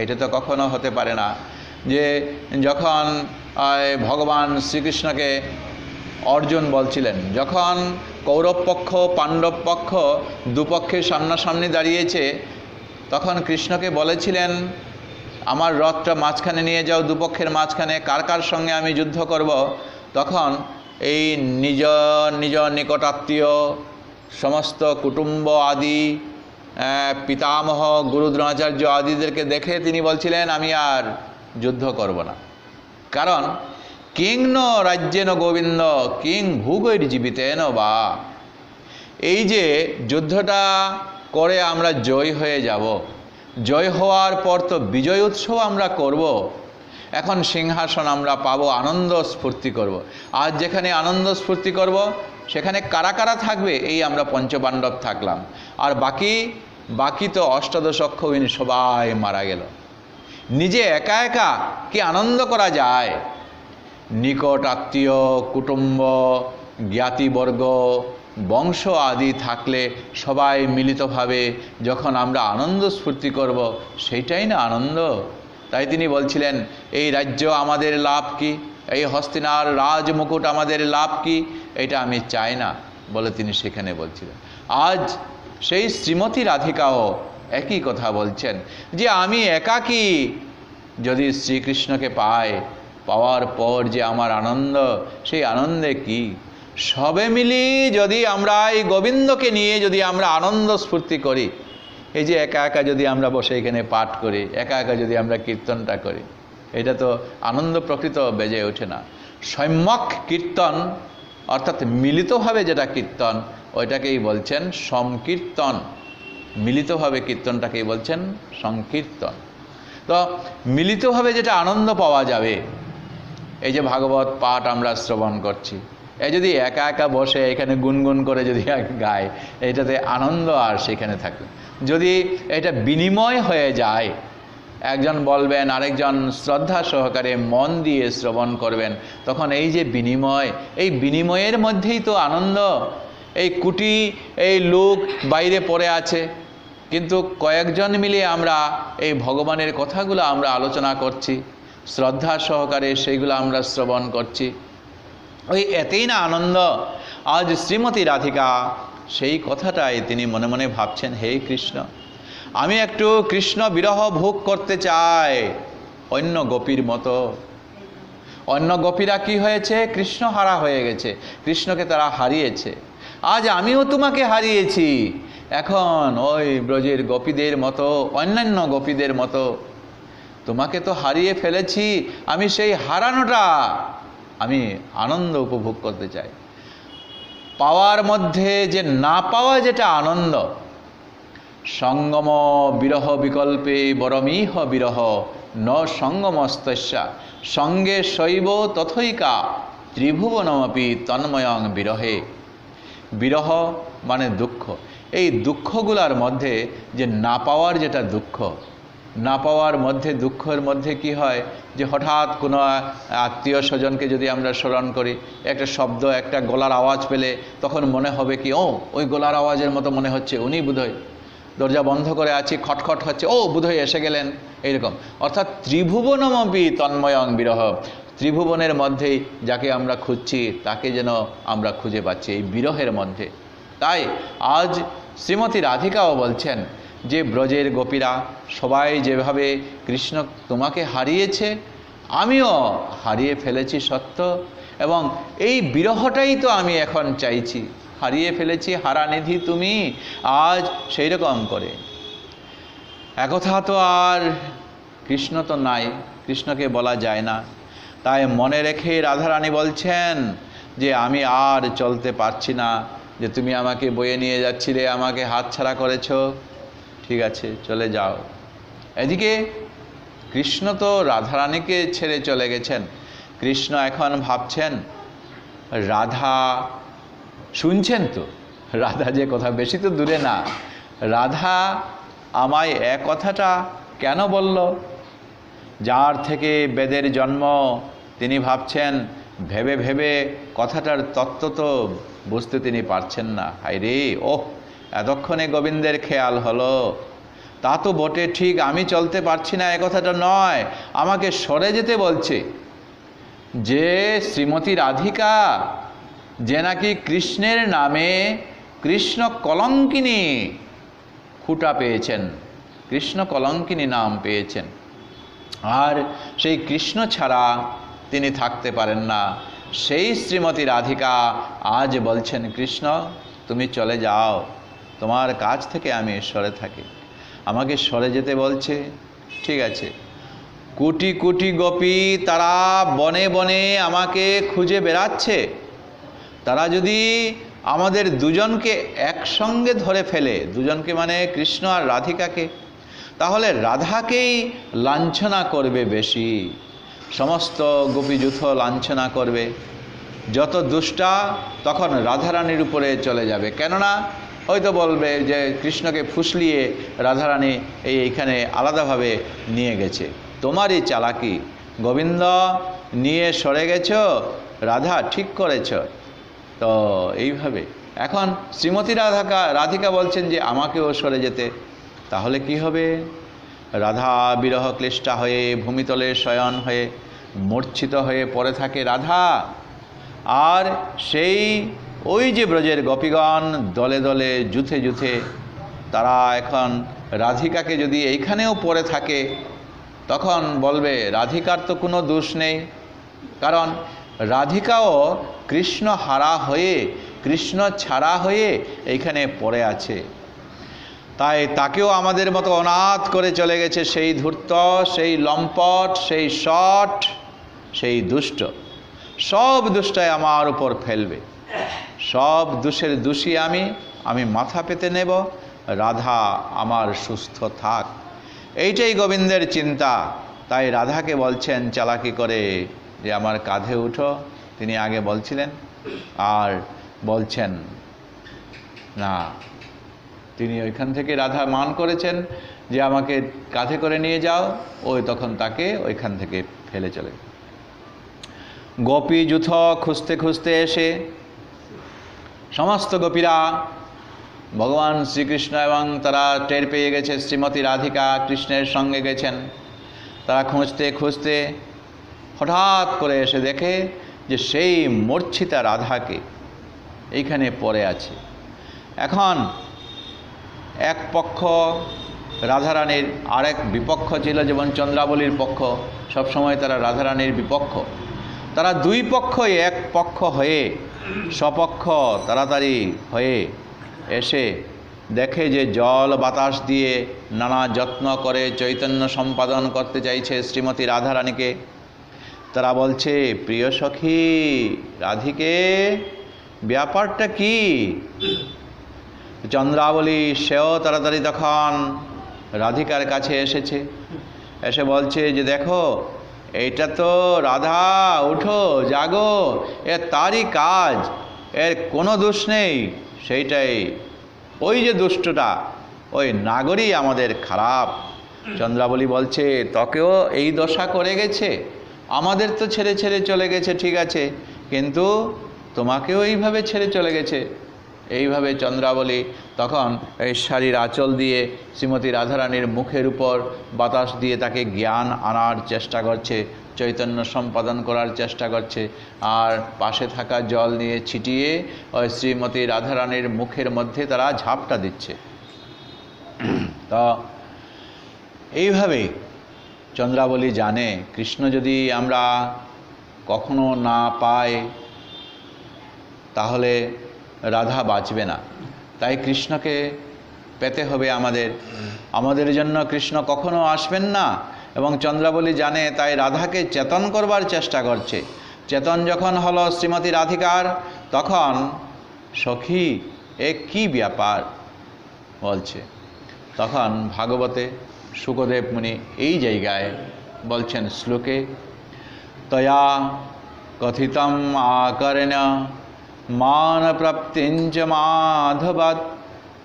এটা তো কখনো হতে পারে না। যে যখন ভগবান শ্রীকৃষ্ণকে অর্জুন বলছিলেন, যখন কৌরব পক্ষ পাণ্ডব পক্ষ দুপক্ষের সামনাসামনি দাঁড়িয়েছে, তখন কৃষ্ণকে বলেছিলেন আমার রথটা মাঝখানে নিয়ে যাও, দুপক্ষের মাঝখানে, কার কার সঙ্গে আমি যুদ্ধ করব। তখন এই নিজ নিজ নিকটাত্মীয় সমস্ত কুটুম্ব আদি, পিতামহ গুরু দ্রোণাচার্য আদিদেরকে দেখে তিনি বলছিলেন আমি আর যুদ্ধ করব না। কারণ কিং ন রাজ্যেন গোবিন্দ কিং ভূগৈর জীবিতেন বা, এই যে যুদ্ধটা করে আমরা জয় হয়ে যাব, জয় হওয়ার পর তো বিজয় উৎসব আমরা করব, এখন সিংহাসন আমরা পাবো, আনন্দ স্ফূর্তি করব। আজ যেখানে আনন্দ স্ফূর্তি করব সেখানে কারা কারা থাকবে? এই আমরা পঞ্চপাণ্ডব থাকলাম, আর বাকি তো অষ্টাদশ অক্ষৌহিনী সবাই মারা গেল। নিজে একা একা কি আনন্দ করা যায়? নিকট আত্মীয় কুটুম্ব জ্ঞাতিবর্গ বংশ আদি থাকলে সবাই মিলিতভাবে যখন আমরা আনন্দ স্ফূর্তি করব, সেইটাই না আনন্দ। তাই তিনি বলছিলেন এই রাজ্য আমাদের লাভ কি, এই হস্তিনার রাজমুকুট আমাদের লাভ কি, এটা আমি চাই না বলে তিনি সেখানে বলছিলেন। আজ সেই শ্রীমতী রাধিকাও একই কথা বলছেন যে আমি একাকী যদি শ্রীকৃষ্ণকে পাওয়ার পর যে আমার আনন্দ, সেই আনন্দে কি সবে মিলি যদি আমরা এই গোবিন্দকে নিয়ে যদি আমরা আনন্দ স্ফূর্তি করি, এই যে একা একা যদি আমরা বসে এখানে পাঠ করি, একা একা যদি আমরা কীর্তনটা করি, এটা তো আনন্দ প্রকৃত বেজে ওঠে না। সম্যক কীর্তন অর্থাৎ মিলিতভাবে যেটা কীর্তন, ওইটাকেই বলছেন সংকীর্তন। মিলিতভাবে কীর্তনটাকেই বলছেন সংকীর্তন। তো মিলিতভাবে যেটা আনন্দ পাওয়া যাবে, এই যে ভাগবত পাঠ আমরা শ্রবণ করছি, এই যদি একা একা বসে এখানে গুনগুন করে যদি গায়, এটাতে আনন্দ আর সেখানে থাকে। যদি এটা বিনিময় হয়ে যায়, একজন বলবেন আরেকজন শ্রদ্ধা সহকারে মন দিয়ে শ্রবণ করবেন, তখন এই যে বিনিময়, এই বিনিময়ের মধ্যেই তো আনন্দ। এই লোক বাইরে পড়ে আছে, কিন্তু কয়েকজন মিলে আমরা এই ভগবানের কথাগুলো আমরা আলোচনা করছি, শ্রদ্ধা সহকারে সেইগুলো আমরা শ্রবণ করছি, ওই এতেই না আনন্দ। আজ শ্রীমতী রাধিকা সেই কথাটাই তিনি মনে মনে ভাবছেন, হে কৃষ্ণ, আমি একটু কৃষ্ণ বিরহ ভোগ করতে চাই অন্য গোপীর মতো। অন্য গোপীরা কি হয়েছে? কৃষ্ণ হারা হয়ে গেছে, কৃষ্ণকে তারা হারিয়েছে। আজ আমিও তোমাকে হারিয়েছি, এখন ওই ব্রজের গোপীদের মতো, অন্যান্য গোপীদের মতো তোমাকে তো হারিয়ে ফেলেছি, আমি সেই হারানোটা আমি আনন্দ উপভোগ করতে চাই। পাওয়ার মধ্যে যে না পাওয়া যেটা আনন্দ, সঙ্গম বিরহ বিকল্পে বরমিহ বিরহ ন সঙ্গমস্তস্যা সঙ্গে শৈব তথৈকা ত্রিভুবনমপি তন্ময়ং বিরহে। বিরহ মানে দুঃখ। এই দুঃখগুলার মধ্যে যে না পাওয়ার যেটা দুঃখ, না পাওয়ার মধ্যে দুঃখের মধ্যে কি হয় যে হঠাৎ কোনো আত্মীয় স্বজনকে যদি আমরা স্মরণ করি, একটা শব্দ, একটা গলার আওয়াজ পেলে তখন মনে হবে কি, ও ওই গলার আওয়াজের মতো মনে হচ্ছে উনি বোধহয়, দরজা বন্ধ করে আছি, খটখট হচ্ছে, ও বোধহয় এসে গেলেন, এইরকম। অর্থাৎ ত্রিভুবনমপি তন্ময়ং বিরহ, ত্রিভুবনের মধ্যেই যাকে আমরা খুঁজছি তাকে যেন আমরা খুঁজে পাচ্ছি এই বিরহের মধ্যে। তাই আজ শ্রীমতী রাধিকাও বলছেন যে ব্রজের গোপীরা সবাই যেভাবে কৃষ্ণ তোমাকে হারিয়েছে, আমিও হারিয়ে ফেলেছি সত্য, এবং এই বিরহটাই তো আমি এখন চাইছি। হারিয়ে ফেলেছি, হারানিধি তুমি, আজ সেই রকম করে। একথা তো আর কৃষ্ণ তো নাই, কৃষ্ণকে বলা যায় না। তাই মনে রেখে রাধারানী বলছেন যে আমি আর চলতে পারছি না, যে তুমি আমাকে বয়ে নিয়ে যাচ্ছিলে, আমাকে হাতছাড়া করেছ, ঠিক আছে চলে যাও। এদিকে কৃষ্ণ তো রাধারানীকে ছেড়ে চলে গেছেন। কৃষ্ণ এখন ভাবছেন, রাধা শুনছেন তো, রাধা যে কথা, বেশি তো দূরে না, রাধা আমায় কথাটা কেন বলল? যার থেকে বেদের জন্ম, তিনি ভাবছেন, ভেবে ভেবে কথাটার তত্ত্ব তো বুঝতে তিনি পারছেন না। হায় রে, ওহ এতক্ষণে গোবিন্দের খেয়াল হলো, তা তো বটে, ঠিক আমি চলতে পারছি না এ কথাটা নয়, আমাকে সরে যেতে বলছে। যে শ্রীমতী রাধিকা, যে নাকি কৃষ্ণের নামে কৃষ্ণ কলঙ্কিনী খুঁটা পেয়েছেন, কৃষ্ণ কলঙ্কিনী নাম পেয়েছেন, আর সেই কৃষ্ণ ছাড়া তিনি থাকতে পারেন না, সেই শ্রীমতী রাধিকা আজ বলছেন, কৃষ্ণ তুমি চলে যাও, তোমার কাছ থেকে আমি সরে থাকি। আমাকে সরে যেতে বলছে, ঠিক আছে। কোটি কোটি গোপী তারা বনে বনে আমাকে খুঁজে বেড়াচ্ছে, তারা যদি আমাদের দুজনকে একসঙ্গে ধরে ফেলে, দুজনকে মানে কৃষ্ণ আর রাধিকাকে, তাহলে রাধাকেই লাঞ্ছনা করবে বেশি, সমস্ত গোপীযূথ লাঞ্ছনা করবে। যত দুষ্টা তখন রাধারানীর উপরে চলে যাবে, কেননা হয়তো বলবে যে কৃষ্ণকে ফুসলিয়ে রাধারানী এইখানে আলাদাভাবে নিয়ে গেছে, তোমারই চালাকি, গোবিন্দ নিয়ে সরে গেছ, রাধা ঠিক করেছ। তো এইভাবে এখন শ্রীমতী রাধিকা বলছেন যে আমাকেও সরে যেতে। তাহলে কি হবে? রাধা বিরহ ক্লিষ্টা হয়ে ভূমিতলে শয়ন হয়ে মূর্ছিত হয়ে পড়ে থাকে রাধা, আর সেই ওই যে ব্রজের গোপীগণ দলে দলে যুথে যুথে তারা এখন রাধিকাকে যদি এইখানেও পড়ে থাকে, তখন বলবে রাধিকার তো কোনো দোষ নেই, কারণ রাধিকাও কৃষ্ণ হারা হয়ে, কৃষ্ণ ছাড়া হয়ে এইখানে পড়ে আছে। তাই তাকেও আমাদের মতো অনাথ করে চলে গেছে সেই ধূর্ত, সেই লম্পট, সেই শট, সেই দুষ্ট। সব দুষ্টায় আমার উপর ফেলবে, সব দোষের দোষী আমি মাথা পেতে নেব, রাধা আমার সুস্থ থাক, এইটাই গোবিন্দের চিন্তা। তাই রাধাকে বলছেন চালাকি করে যে আমার কাঁধে উঠো, তিনি আগে বলছিলেন, আর বলছেন না, তিনি ওইখান থেকে রাধা মান করেছেন যে আমাকে কাঁধে করে নিয়ে যাও, ওই তখন তাকে ওইখান থেকে ফেলে চলে। গোপী যূথ খুঁজতে খুঁজতে এসে সমস্ত গোপীরা ভগবান শ্রীকৃষ্ণ এবং তারা টের পেয়ে গেছে শ্রীমতী রাধিকা কৃষ্ণের সঙ্গে গেছেন। তারা খুঁজতে খুঁজতে হঠাৎ করে এসে দেখে যে সেই মূর্ছিতা রাধাকে এইখানে পড়ে আছে। এখন এক পক্ষ রাধারানীর, আরেক বিপক্ষ ছিল যেমন চন্দ্রাবলীর পক্ষ, সবসময় তারা রাধারানীর বিপক্ষ। তারা দুই পক্ষই এক পক্ষ হয়ে স্বপক্ষ তাড়াতাড়ি হয়ে এসে দেখে যে জল বাতাস দিয়ে নানা যত্ন করে চৈতন্য সম্পাদন করতে চাইছে শ্রীমতী রাধারানীকে। তারা বলছে, প্রিয় সখী রাধিকে, ব্যাপারটা কি? চন্দ্রাবলী সেও তাড়াতাড়ি তখন রাধিকার কাছে এসেছে, এসে বলছে যে দেখো, এইটা তো রাধা, উঠো জাগো, তারই কাজ, এর কোনো দোষ নেই। সেইটাই, ওই যে দুষ্টটা, ওই নাগরী আমাদের খারাপ। চন্দ্রাবলী বলছে, তোকেও এই দশা করে গেছে, আমাদের তো ছেড়ে ছেড়ে চলে গেছে ঠিক আছে, কিন্তু তোমাকেও এইভাবে ছেড়ে চলে গেছে। এইভাবে চন্দ্রাবলী তখন এই শাড়ির আঁচল দিয়ে শ্রীমতী রাধারানীর মুখের উপর বাতাস দিয়ে তাকে জ্ঞান আনার চেষ্টা করছে, চৈতন্য সম্পাদন করার চেষ্টা করছে, আর পাশে থাকা জল নিয়ে ছিটিয়ে ওই শ্রীমতী রাধারানীর মুখের মধ্যে তারা ঝাপটা দিচ্ছে। তো এইভাবে চন্দ্রাবলী জানে, কৃষ্ণ যদি আমরা কখনো না পাই তাহলে রাধা বাঁচবে না, তাই কৃষ্ণকে পেতে হবে আমাদের জন্য কৃষ্ণ কখনো আসবেন না। এবং চন্দ্রাবলী জানে, তাই রাধাকে চেতন করবার চেষ্টা করছে। চেতন যখন হলো শ্রীমতী রাধিকার, তখন সখী এ কি ব্যাপার বলছে। তখন ভাগবতে শুকদেব মুনি এই জায়গায় বলছেন শ্লোকে, তয়া কথিতম আকর্ণ মান প্রাপ্তিঞ্চ মাধবাৎ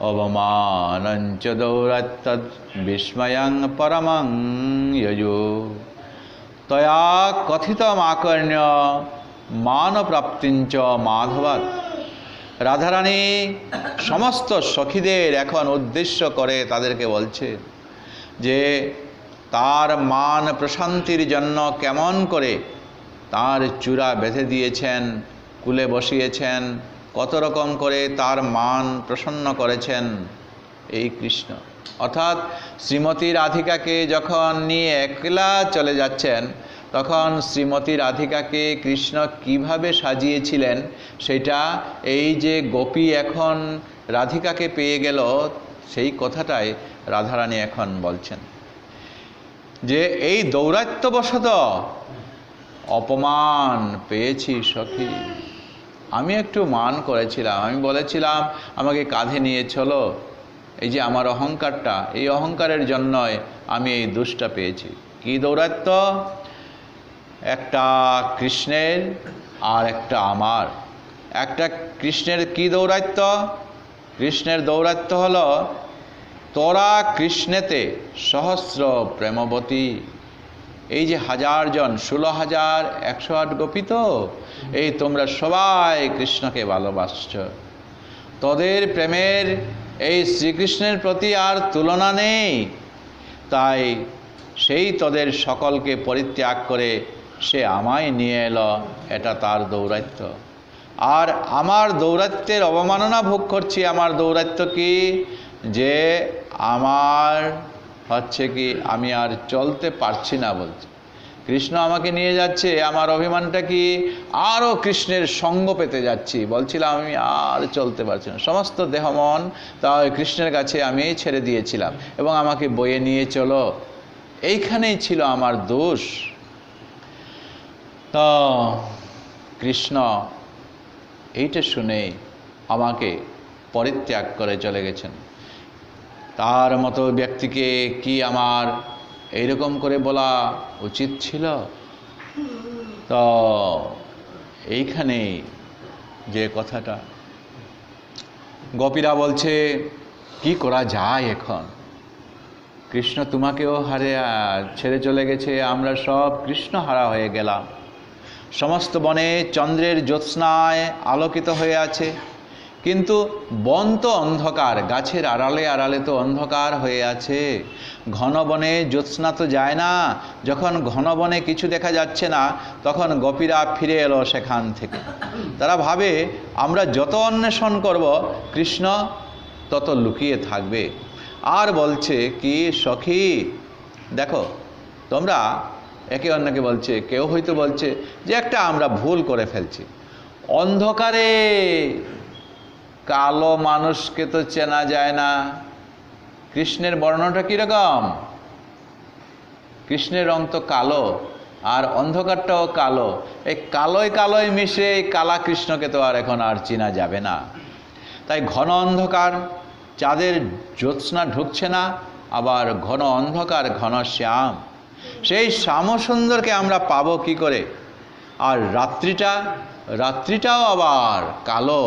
অবমানঞ্চ দৌরত্তদ বিস্ময়ং পরমং যজো। তয়া কথিতম আকর্ণ্য মান প্রাপ্তিঞ্চ মাধবাৎ। রাধারানী সমস্ত সখীদের এখন উদ্দেশ্য করে তাদেরকে বলছে যে তার মান প্রশান্তির জন্য কেমন করে তার চূড়া বেঁধে দিয়েছেন, কুলে বসিয়েছেন, কত রকম করে তার মান প্রসন্ন করেছেন এই কৃষ্ণ। অর্থাৎ শ্রীমতী রাধিকাকে যখন নিয়ে একলা চলে যাচ্ছেন, তখন শ্রীমতী রাধিকাকে কৃষ্ণ কিভাবে সাজিয়েছিলেন সেটা এই যে গোপী এখন রাধিকাকে পেয়ে গেল, সেই কথাটাই রাধারানী এখন বলছেন যে এই দৌরাত্ম্যবশত অপমান পেয়েছি সখী। আমি একটু মান করেছিলাম, আমি বলেছিলাম আমাকে কাঁধে নিয়ে চলো, এই যে আমার অহংকারটা, এই অহংকারের জন্যই আমি এই দোষটা পেয়েছি। কি দৌরাত্ম্য? একটা কৃষ্ণের আর একটা আমার। একটা কৃষ্ণের কি দৌরাত্ম্য? কৃষ্ণের দৌরাত্ম্য হলো, তোরা কৃষ্ণেতে সহস্র প্রেমবতী। এই যে 1000 জন, 16,108 গোপী, তো এই তোমরা সবাই কৃষ্ণকে ভালোবাসছ। তোদের প্রেমের এই শ্রীকৃষ্ণের প্রতি আর তুলনা নেই, তাই সেই তোদের সকলকে পরিত্যাগ করে সে আমায় নিয়ে এলো, এটা তার দৌরাত্ম্য। আর আমার দৌরাত্ম্যের অবমাননা ভোগ করছি। আমার দৌরাত্ম্য কি? যে আমার হচ্ছে কি, আমি আর চলতে পারছি না বলছে। কৃষ্ণ আমাকে নিয়ে যাচ্ছে, আমার অভিমানটা কি? আরও কৃষ্ণের সঙ্গ পেতে যাচ্ছি। বলছিলাম আমি আর চলতে পারছি না, সমস্ত দেহ মন তা কৃষ্ণের কাছে আমি ছেড়ে দিয়েছিলাম এবং আমাকে বয়ে নিয়ে চলো, এইখানেই ছিল আমার দোষ। তো কৃষ্ণ এইটা শুনেই আমাকে পরিত্যাগ করে চলে গেছেন। তার মতো ব্যক্তিকে কি আমার এইরকম করে বলা উচিত ছিল? তো এইখানে যে কথাটা গোপীরা বলছে, কি করা যায় এখন? কৃষ্ণ তোমাকেও ছেড়ে চলে গেছে, আমরা সব কৃষ্ণ হারা হয়ে গেলাম। সমস্ত বনে চন্দ্রের জ্যোৎস্নায় আলোকিত হয়ে আছে, কিন্তু বন তো অন্ধকার, গাছের আড়ালে আড়ালে তো অন্ধকার হয়ে আছে। ঘন বনে জ্যোৎস্না তো যায় না। যখন ঘন বনে কিছু দেখা যাচ্ছে না, তখন গোপীরা ফিরে এলো সেখান থেকে। তারা ভাবে আমরা যত অন্বেষণ করব কৃষ্ণ তত লুকিয়ে থাকবে। আর বলছে কি, সখী দেখো, তোমরা একে অন্যকে বলছে, কেউ হয়তো বলছে যে একটা আমরা ভুল করে ফেলছি, অন্ধকারে কালো মানুষকে তো চেনা যায় না। কৃষ্ণের বর্ণটা কীরকম? কৃষ্ণের রং তো কালো, আর অন্ধকারটাও কালো। এই কালোয় কালোয় মিশে এই কালা কৃষ্ণকে তো আর এখন আর চেনা যাবে না। তাই ঘন অন্ধকার, চাঁদের জ্যোৎস্না ঢুকছে না, আবার ঘন অন্ধকার, ঘন শ্যাম। সেই শ্যামসুন্দরকে আমরা পাবো কি করে? আর রাত্রিটাও আবার কালো,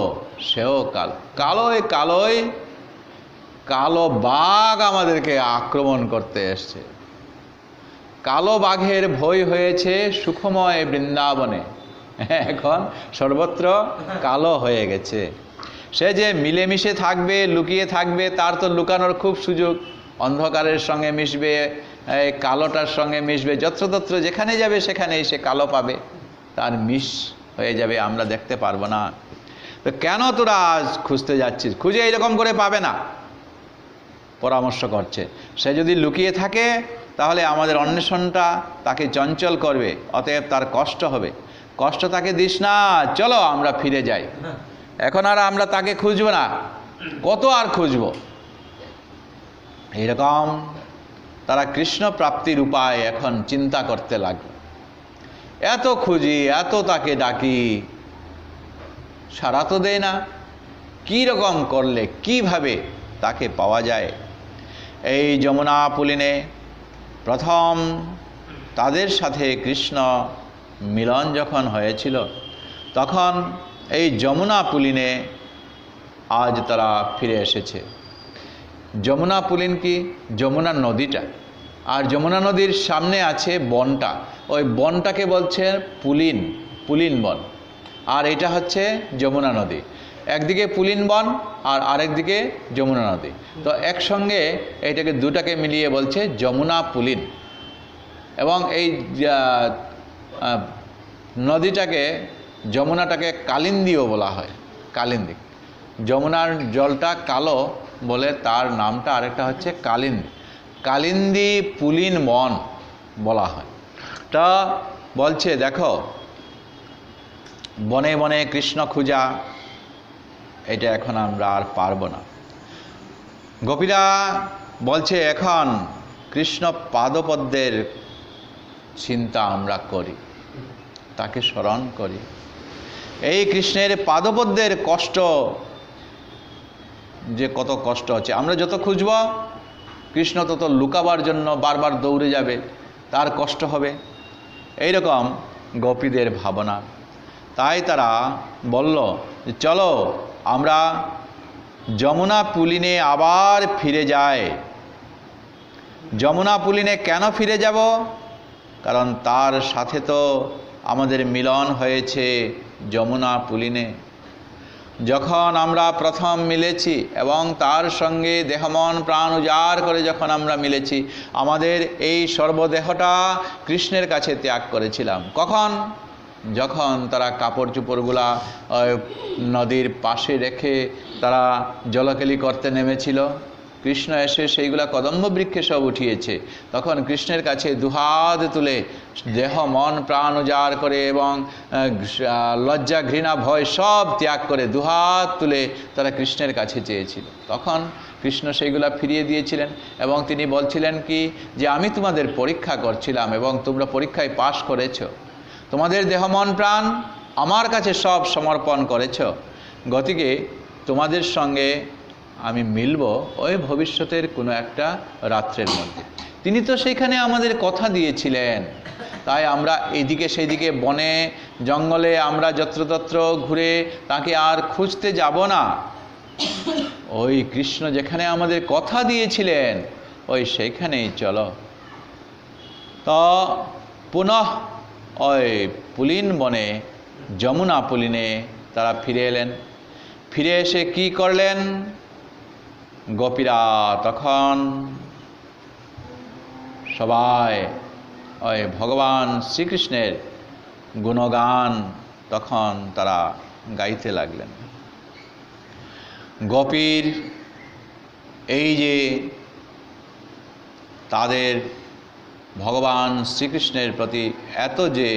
সেও কালো। কালোয় কালোয় কালো বাঘ আমাদেরকে আক্রমণ করতে এসছে। কালো বাঘের ভয় হয়েছে সুখময় বৃন্দাবনে। এখন সর্বত্র কালো হয়ে গেছে। সে যে মিলেমিশে থাকবে, লুকিয়ে থাকবে, তার তো লুকানোর খুব সুযোগ। অন্ধকারের সঙ্গে মিশবে, এই কালোটার সঙ্গে মিশবে, যত্রতত্র যেখানে যাবে সেখানেই সে কালো পাবে, তার মিশ হয়ে যাবে, আমরা দেখতে পারবো না। তো কেন তোরা আজ খুঁজতে যাচ্ছিস? খুঁজে এইরকম করে পাবে না, পরামর্শ করছে। সে যদি লুকিয়ে থাকে তাহলে আমাদের অন্বেষণটা তাকে চঞ্চল করবে, অতএব তার কষ্ট হবে। কষ্ট তাকে দিস না, চলো আমরা ফিরে যাই। এখন আর আমরা তাকে খুঁজবো না, কত আর খুঁজবো? এইরকম তারা কৃষ্ণ প্রাপ্তির উপায় এখন চিন্তা করতে লাগলো। এত খুঁজি, এত তাকে ডাকি, সাড়া তো দেয় না। কী রকম করলে, কিভাবে তাকে পাওয়া যায়? এই যমুনা পুলিনে প্রথম তাদের সাথে কৃষ্ণ মিলন যখন হয়েছিল, তখন এই যমুনা পুলিনে আজ তারা ফিরে এসেছে। যমুনা পুলিন কি? যমুনা নদীটা। আর যমুনা নদীর সামনে আছে বনটা, ওই বনটাকে বলছে পুলিন, পুলিন বন। আর এটা হচ্ছে যমুনা নদী। একদিকে পুলিন বন আর আরেকদিকে যমুনা নদী। তো একসঙ্গে এইটাকে দুটাকে মিলিয়ে বলছে যমুনা পুলিন। এবং এই নদীটাকে, যমুনাটাকে কালিন্দীও বলা হয়। কালিন্দী, যমুনার জলটা কালো বলে তার নামটা আরেকটা হচ্ছে কালিন্দী। কালিন্দী পুলিন বন বলা হয়। তা বলছে দেখো, বনে বনে কৃষ্ণ খুঁজা, এটা এখন আমরা আর পারবো না। গোপীরা বলছে এখন কৃষ্ণ পাদপদ্মের চিন্তা আমরা করি, তাকে স্মরণ করি। এই কৃষ্ণের পাদপদ্মের কষ্ট, যে কত কষ্ট হচ্ছে, আমরা যত খুঁজব কৃষ্ণ তত লুকাবার জন্য বারবার দৌড়ে যাবে, তার কষ্ট হবে। এইরকম গোপীদের ভাবনা। তাই তারা বলল, চলো আমরা যমুনা পুলিনে আবার ফিরে যাই। যমুনা পুলিনে কেন ফিরে যাব? কারণ তার সাথে তো আমাদের মিলন হয়েছে যমুনা পুলিনে। যখন আমরা প্রথম মিলেছি এবং তার সঙ্গে দেহমন প্রাণ উজাড় করে যখন আমরা মিলেছি, আমাদের এই সর্বদেহটা কৃষ্ণের কাছে ত্যাগ করেছিলাম। কখন? যখন তারা কাপড় চোপড়গুলা নদীর পাশে রেখে তারা জলকেলি করতে নেমেছিল, কৃষ্ণ এসে সেইগুলা কদম্ব বৃক্ষে সব উঠিয়েছে। তখন কৃষ্ণের কাছে দুহাত তুলে দেহ মন প্রাণ উজাড় করে এবং লজ্জা ঘৃণা ভয় সব ত্যাগ করে দুহাত তুলে তারা কৃষ্ণের কাছে চেয়েছিল। তখন কৃষ্ণ সেইগুলা ফিরিয়ে দিয়েছিলেন এবং তিনি বলছিলেন কি, যে আমি তোমাদের পরীক্ষা করছিলাম এবং তোমরা পরীক্ষায় পাশ করেছ, তোমাদের দেহ মন প্রাণ আমার কাছে সব সমর্পণ করেছ, গতিকে তোমাদের সঙ্গে আমি মিলব ওই ভবিষ্যতের কোনো একটা রাত্রের মধ্যে। তিনি তো সেইখানে আমাদের কথা দিয়েছিলেন। তাই আমরা এইদিকে সেইদিকে বনে জঙ্গলে আমরা যত্রতত্র ঘুরে তাকে আর খুঁজতে যাব না। ওই কৃষ্ণ যেখানে আমাদের কথা দিয়েছিলেন ওই সেইখানেই চলো। তো পুনঃ ওই পুলিন বনে, যমুনা পুলিনে তারা ফিরে এলেন। ফিরে এসে কি করলেন? গোপীরা তখন সবাই ওই ভগবান শ্রীকৃষ্ণের গুণগান তখন তারা গাইতে লাগলেন। গোপীর এই যে তাদের ভগবান শ্রীকৃষ্ণের প্রতি এত যে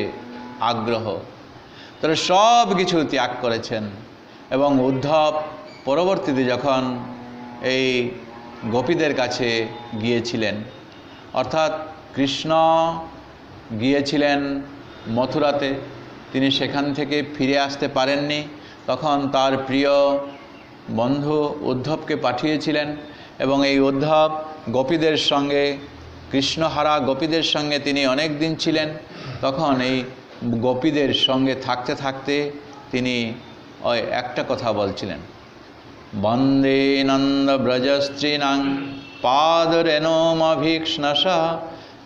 আগ্রহ, তারা সব কিছু ত্যাগ করেছেন। এবং উদ্ধব পরবর্তীতে যখন এই গোপীদের কাছে গিয়েছিলেন, অর্থাৎ কৃষ্ণ গিয়েছিলেন মথুরাতে, তিনি সেখান থেকে ফিরে আসতে পারেননি, তখন তার প্রিয় বন্ধু উদ্ধবকে পাঠিয়েছিলেন। এবং এই উদ্ধব গোপীদের সঙ্গে, কৃষ্ণহারা গোপীদের সঙ্গে তিনি অনেক দিন ছিলেন। তখন এই গোপীদের সঙ্গে থাকতে থাকতে তিনি ওই একটা কথা বলছিলেন, বন্দে নন্দ ব্রজস্ত্রীণাং পাদরেণুমভীক্ষ্ণসা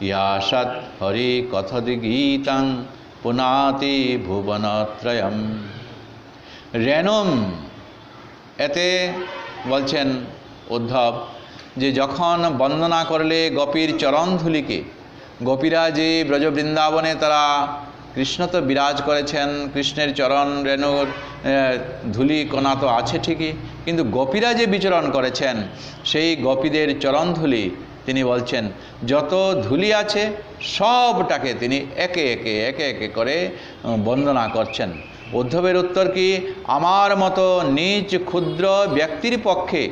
ইয়াসাৎ হরি কথদি গীতাং পুনাতি ভুবনত্রয়ম। রেণুম, এতে বলছেন উদ্ধব যে যখন বন্দনা করলে গোপীর চরণধূলিকে, গোপীরা যে ব্রজ বৃন্দাবনে তারা কৃষ্ণ তো বিরাজ করেছেন, কৃষ্ণের চরণ রেণুর ধূলি কণা তো আছে ঠিকই, কিন্তু গোপীরা যে বিচরণ করেছেন সেই গোপীদের চরণধূলি তিনি বলছেন যত ধূলি আছে সবটাকে তিনি একে একে করে বন্দনা করছেন। উদ্ধবের উত্তর কি, আমার মতো নিজ ক্ষুদ্র ব্যক্তির পক্ষে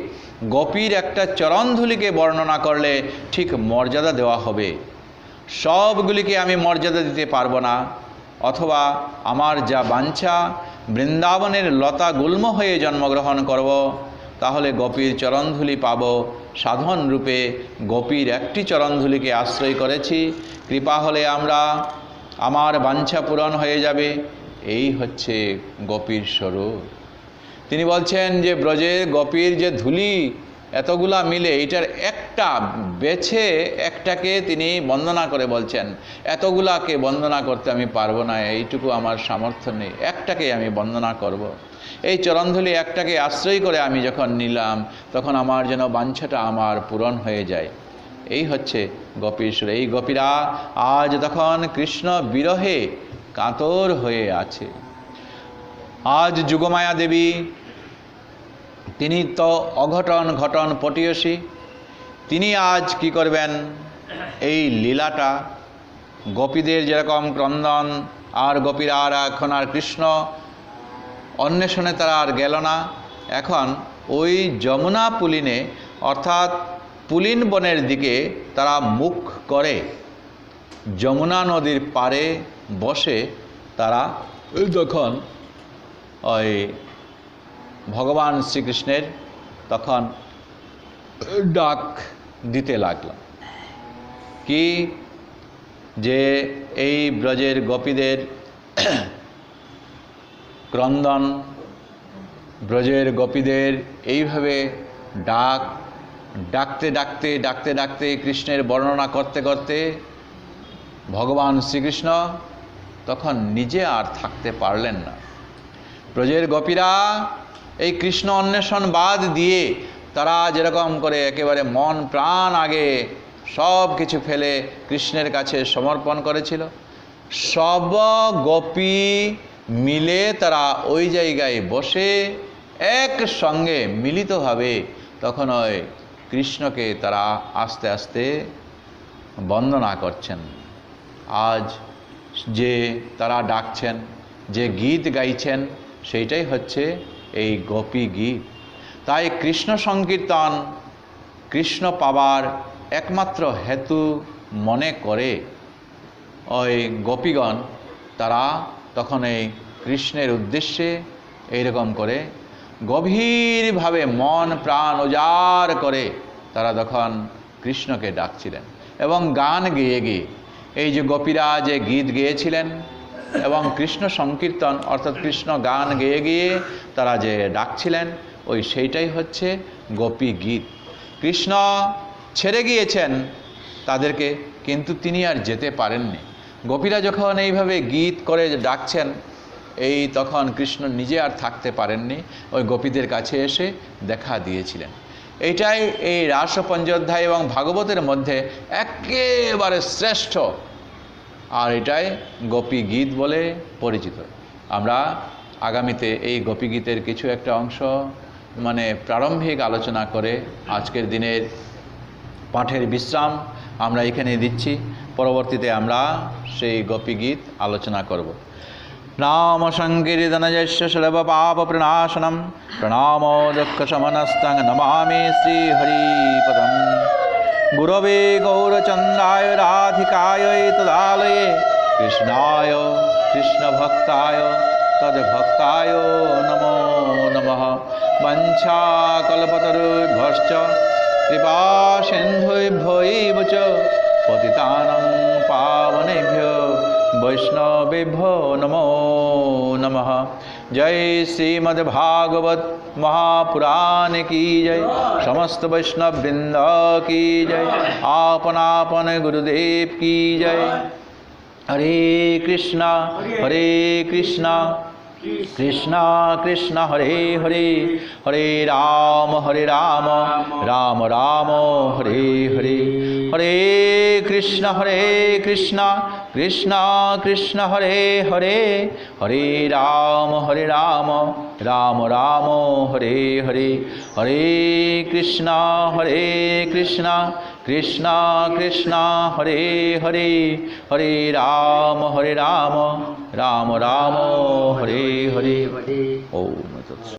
গোপীর একটা চরণধূলিকে বর্ণনা করলে ঠিক মর্যাদা দেওয়া হবে, সবগুলিকে আমি মর্যাদা দিতে পারবো না। অথবা আমার যা বাঞ্ছা, বৃন্দাবনের লতা গুল্ম হয়ে জন্মগ্রহণ করব, তাহলে গোপীর চরণধূলি পাব। সাধন রূপে গোপীর একটি চরণধূলিকে আশ্রয় করেছি, কৃপা হলে আমার বাঞ্ছা পূরণ হয়ে যাবে। এই হচ্ছে গোপীর স্বরূপ। তিনি বলছেন যে ব্রজের গোপীর যে ধূলি এতগুলা মিলে, এটার একটা বেছে একটাকে তিনি বন্দনা করে বলছেন, এতগুলাকে বন্দনা করতে আমি পারবো না, এইটুকু আমার সামর্থ্য নেই, একটাকে আমি বন্দনা করব। এই চরণধূলি একটাকে আশ্রয় করে আমি যখন নিলাম, তখন আমার যেন বাঞ্ছাটা আমার পূরণ হয়ে যায়। এই হচ্ছে গোপীশ্বর। এই গোপীরা আজ তখন কৃষ্ণ বিরহে কাতর হয়ে আছে। আজ যুগমায়া দেবী তিনি তো অঘটন ঘটন পটীয়সী, তিনি আজ কি করবেন, এই লীলাটা গোপীদের যেরকম ক্রন্দন, আর গোপীরা আর এখন আর কৃষ্ণ অন্বেষণে তারা আর গেল না, এখন ওই যমুনা পুলিনে অর্থাৎ পুলিন বনের দিকে তারা মুখ করে যমুনা নদীর পাড়ে বসে তারা তখন ওই ভগবান শ্রীকৃষ্ণের তখন ডাক দিতে লাগল কি, যে এই ব্রজের গোপীদের ক্রন্দন, ব্রজের গোপীদের এইভাবে ডাকতে ডাকতে কৃষ্ণের বর্ণনা করতে করতে ভগবান শ্রীকৃষ্ণ তখন নিজে আর থাকতে পারলেন না। ব্রজের গোপীরা এই কৃষ্ণ অন্বেষণ বাদ দিয়ে তারা যেরকম করে একেবারে মন প্রাণ আগে সব কিছু ফেলে কৃষ্ণের কাছে সমর্পণ করেছিল, সব গোপী মিলে তারা ওই জায়গায় বসে একসঙ্গে মিলিতভাবে তখন ওই কৃষ্ণকে তারা আস্তে আস্তে বন্দনা করছেন। আজ যে তারা ডাকছেন, যে গীত গাইছেন, সেইটাই হচ্ছে এই গোপী গীত। তাই কৃষ্ণ সংকীর্তন কৃষ্ণ পাবার একমাত্র হেতু মনে করে ওই গোপীগণ তারা তখন এই কৃষ্ণের উদ্দেশ্যে এইরকম করে গভীরভাবে মন প্রাণ উজাড় করে তারা তখন কৃষ্ণকে ডাকছিলেন। এবং গান গেয়ে গিয়ে এই যে গোপীরা যে গীত গেয়েছিলেন এবং কৃষ্ণ সংকীর্তন অর্থাৎ কৃষ্ণ গান গেয়ে গিয়ে তারা যে ডাকছিলেন, ওই সেইটাই হচ্ছে গোপী গীত। কৃষ্ণ ছেড়ে গিয়েছেন তাদেরকে, কিন্তু তিনি আর যেতে পারেননি। গোপীরা যখন এইভাবে গীত করে ডাকছেন, এই তখন কৃষ্ণ নিজে আর থাকতে পারেননি, ওই গোপীদের কাছে এসে দেখা দিয়েছিলেন। এইটাই এই রাসপঞ্চোধ্যায় এবং ভাগবতের মধ্যে একেবারে শ্রেষ্ঠ, আর এটাই গোপী গীত বলে পরিচিত। আমরা আগামীতে এই গোপী গীতের কিছু একটা অংশ মানে প্রারম্ভিক আলোচনা করে আজকের দিনের পাঠের বিশ্রাম আমরা এখানে দিচ্ছি। পরবর্তীতে আমরা সেই গোপীগীত আলোচনা করব। নাম সংকীর্তনযস্য সর্ব পাপ প্রণাশনম প্রণামো দুঃখ শমনস্তং নমামি শ্রী হরিপদম। গুরবে গৌরচন্দ্রায় রাধিকায় তদালয়ে কৃষ্ণায় কৃষ্ণভক্তায় তদ্ভক্তায় নমো নমঃ। বঞ্ছাকল্পতরুভ্যশ্চ কৃপা সিন্ধুভ্যো এব চ পতিতানাং পাবনেভ্যো বৈষ্ণবেভ্যো নমো নমঃ। जय श्रीमद्भागवत महापुराण की जय। समस्त वैष्णव वृंद की जय। आपन आपन गुरुदेव की जय। हरे कृष्णा कृष्णा कृष्णा हरे हरे, हरे राम राम राम हरे हरे। हरे कृष्णा कृष्णा कृष्णा हरे हरे, हरे राम राम राम हरे हरे। हरे कृष्णा कृष्णा कृष्णा हरे हरे, हरे राम राम राम हरे हरे। ओम तत्सत्।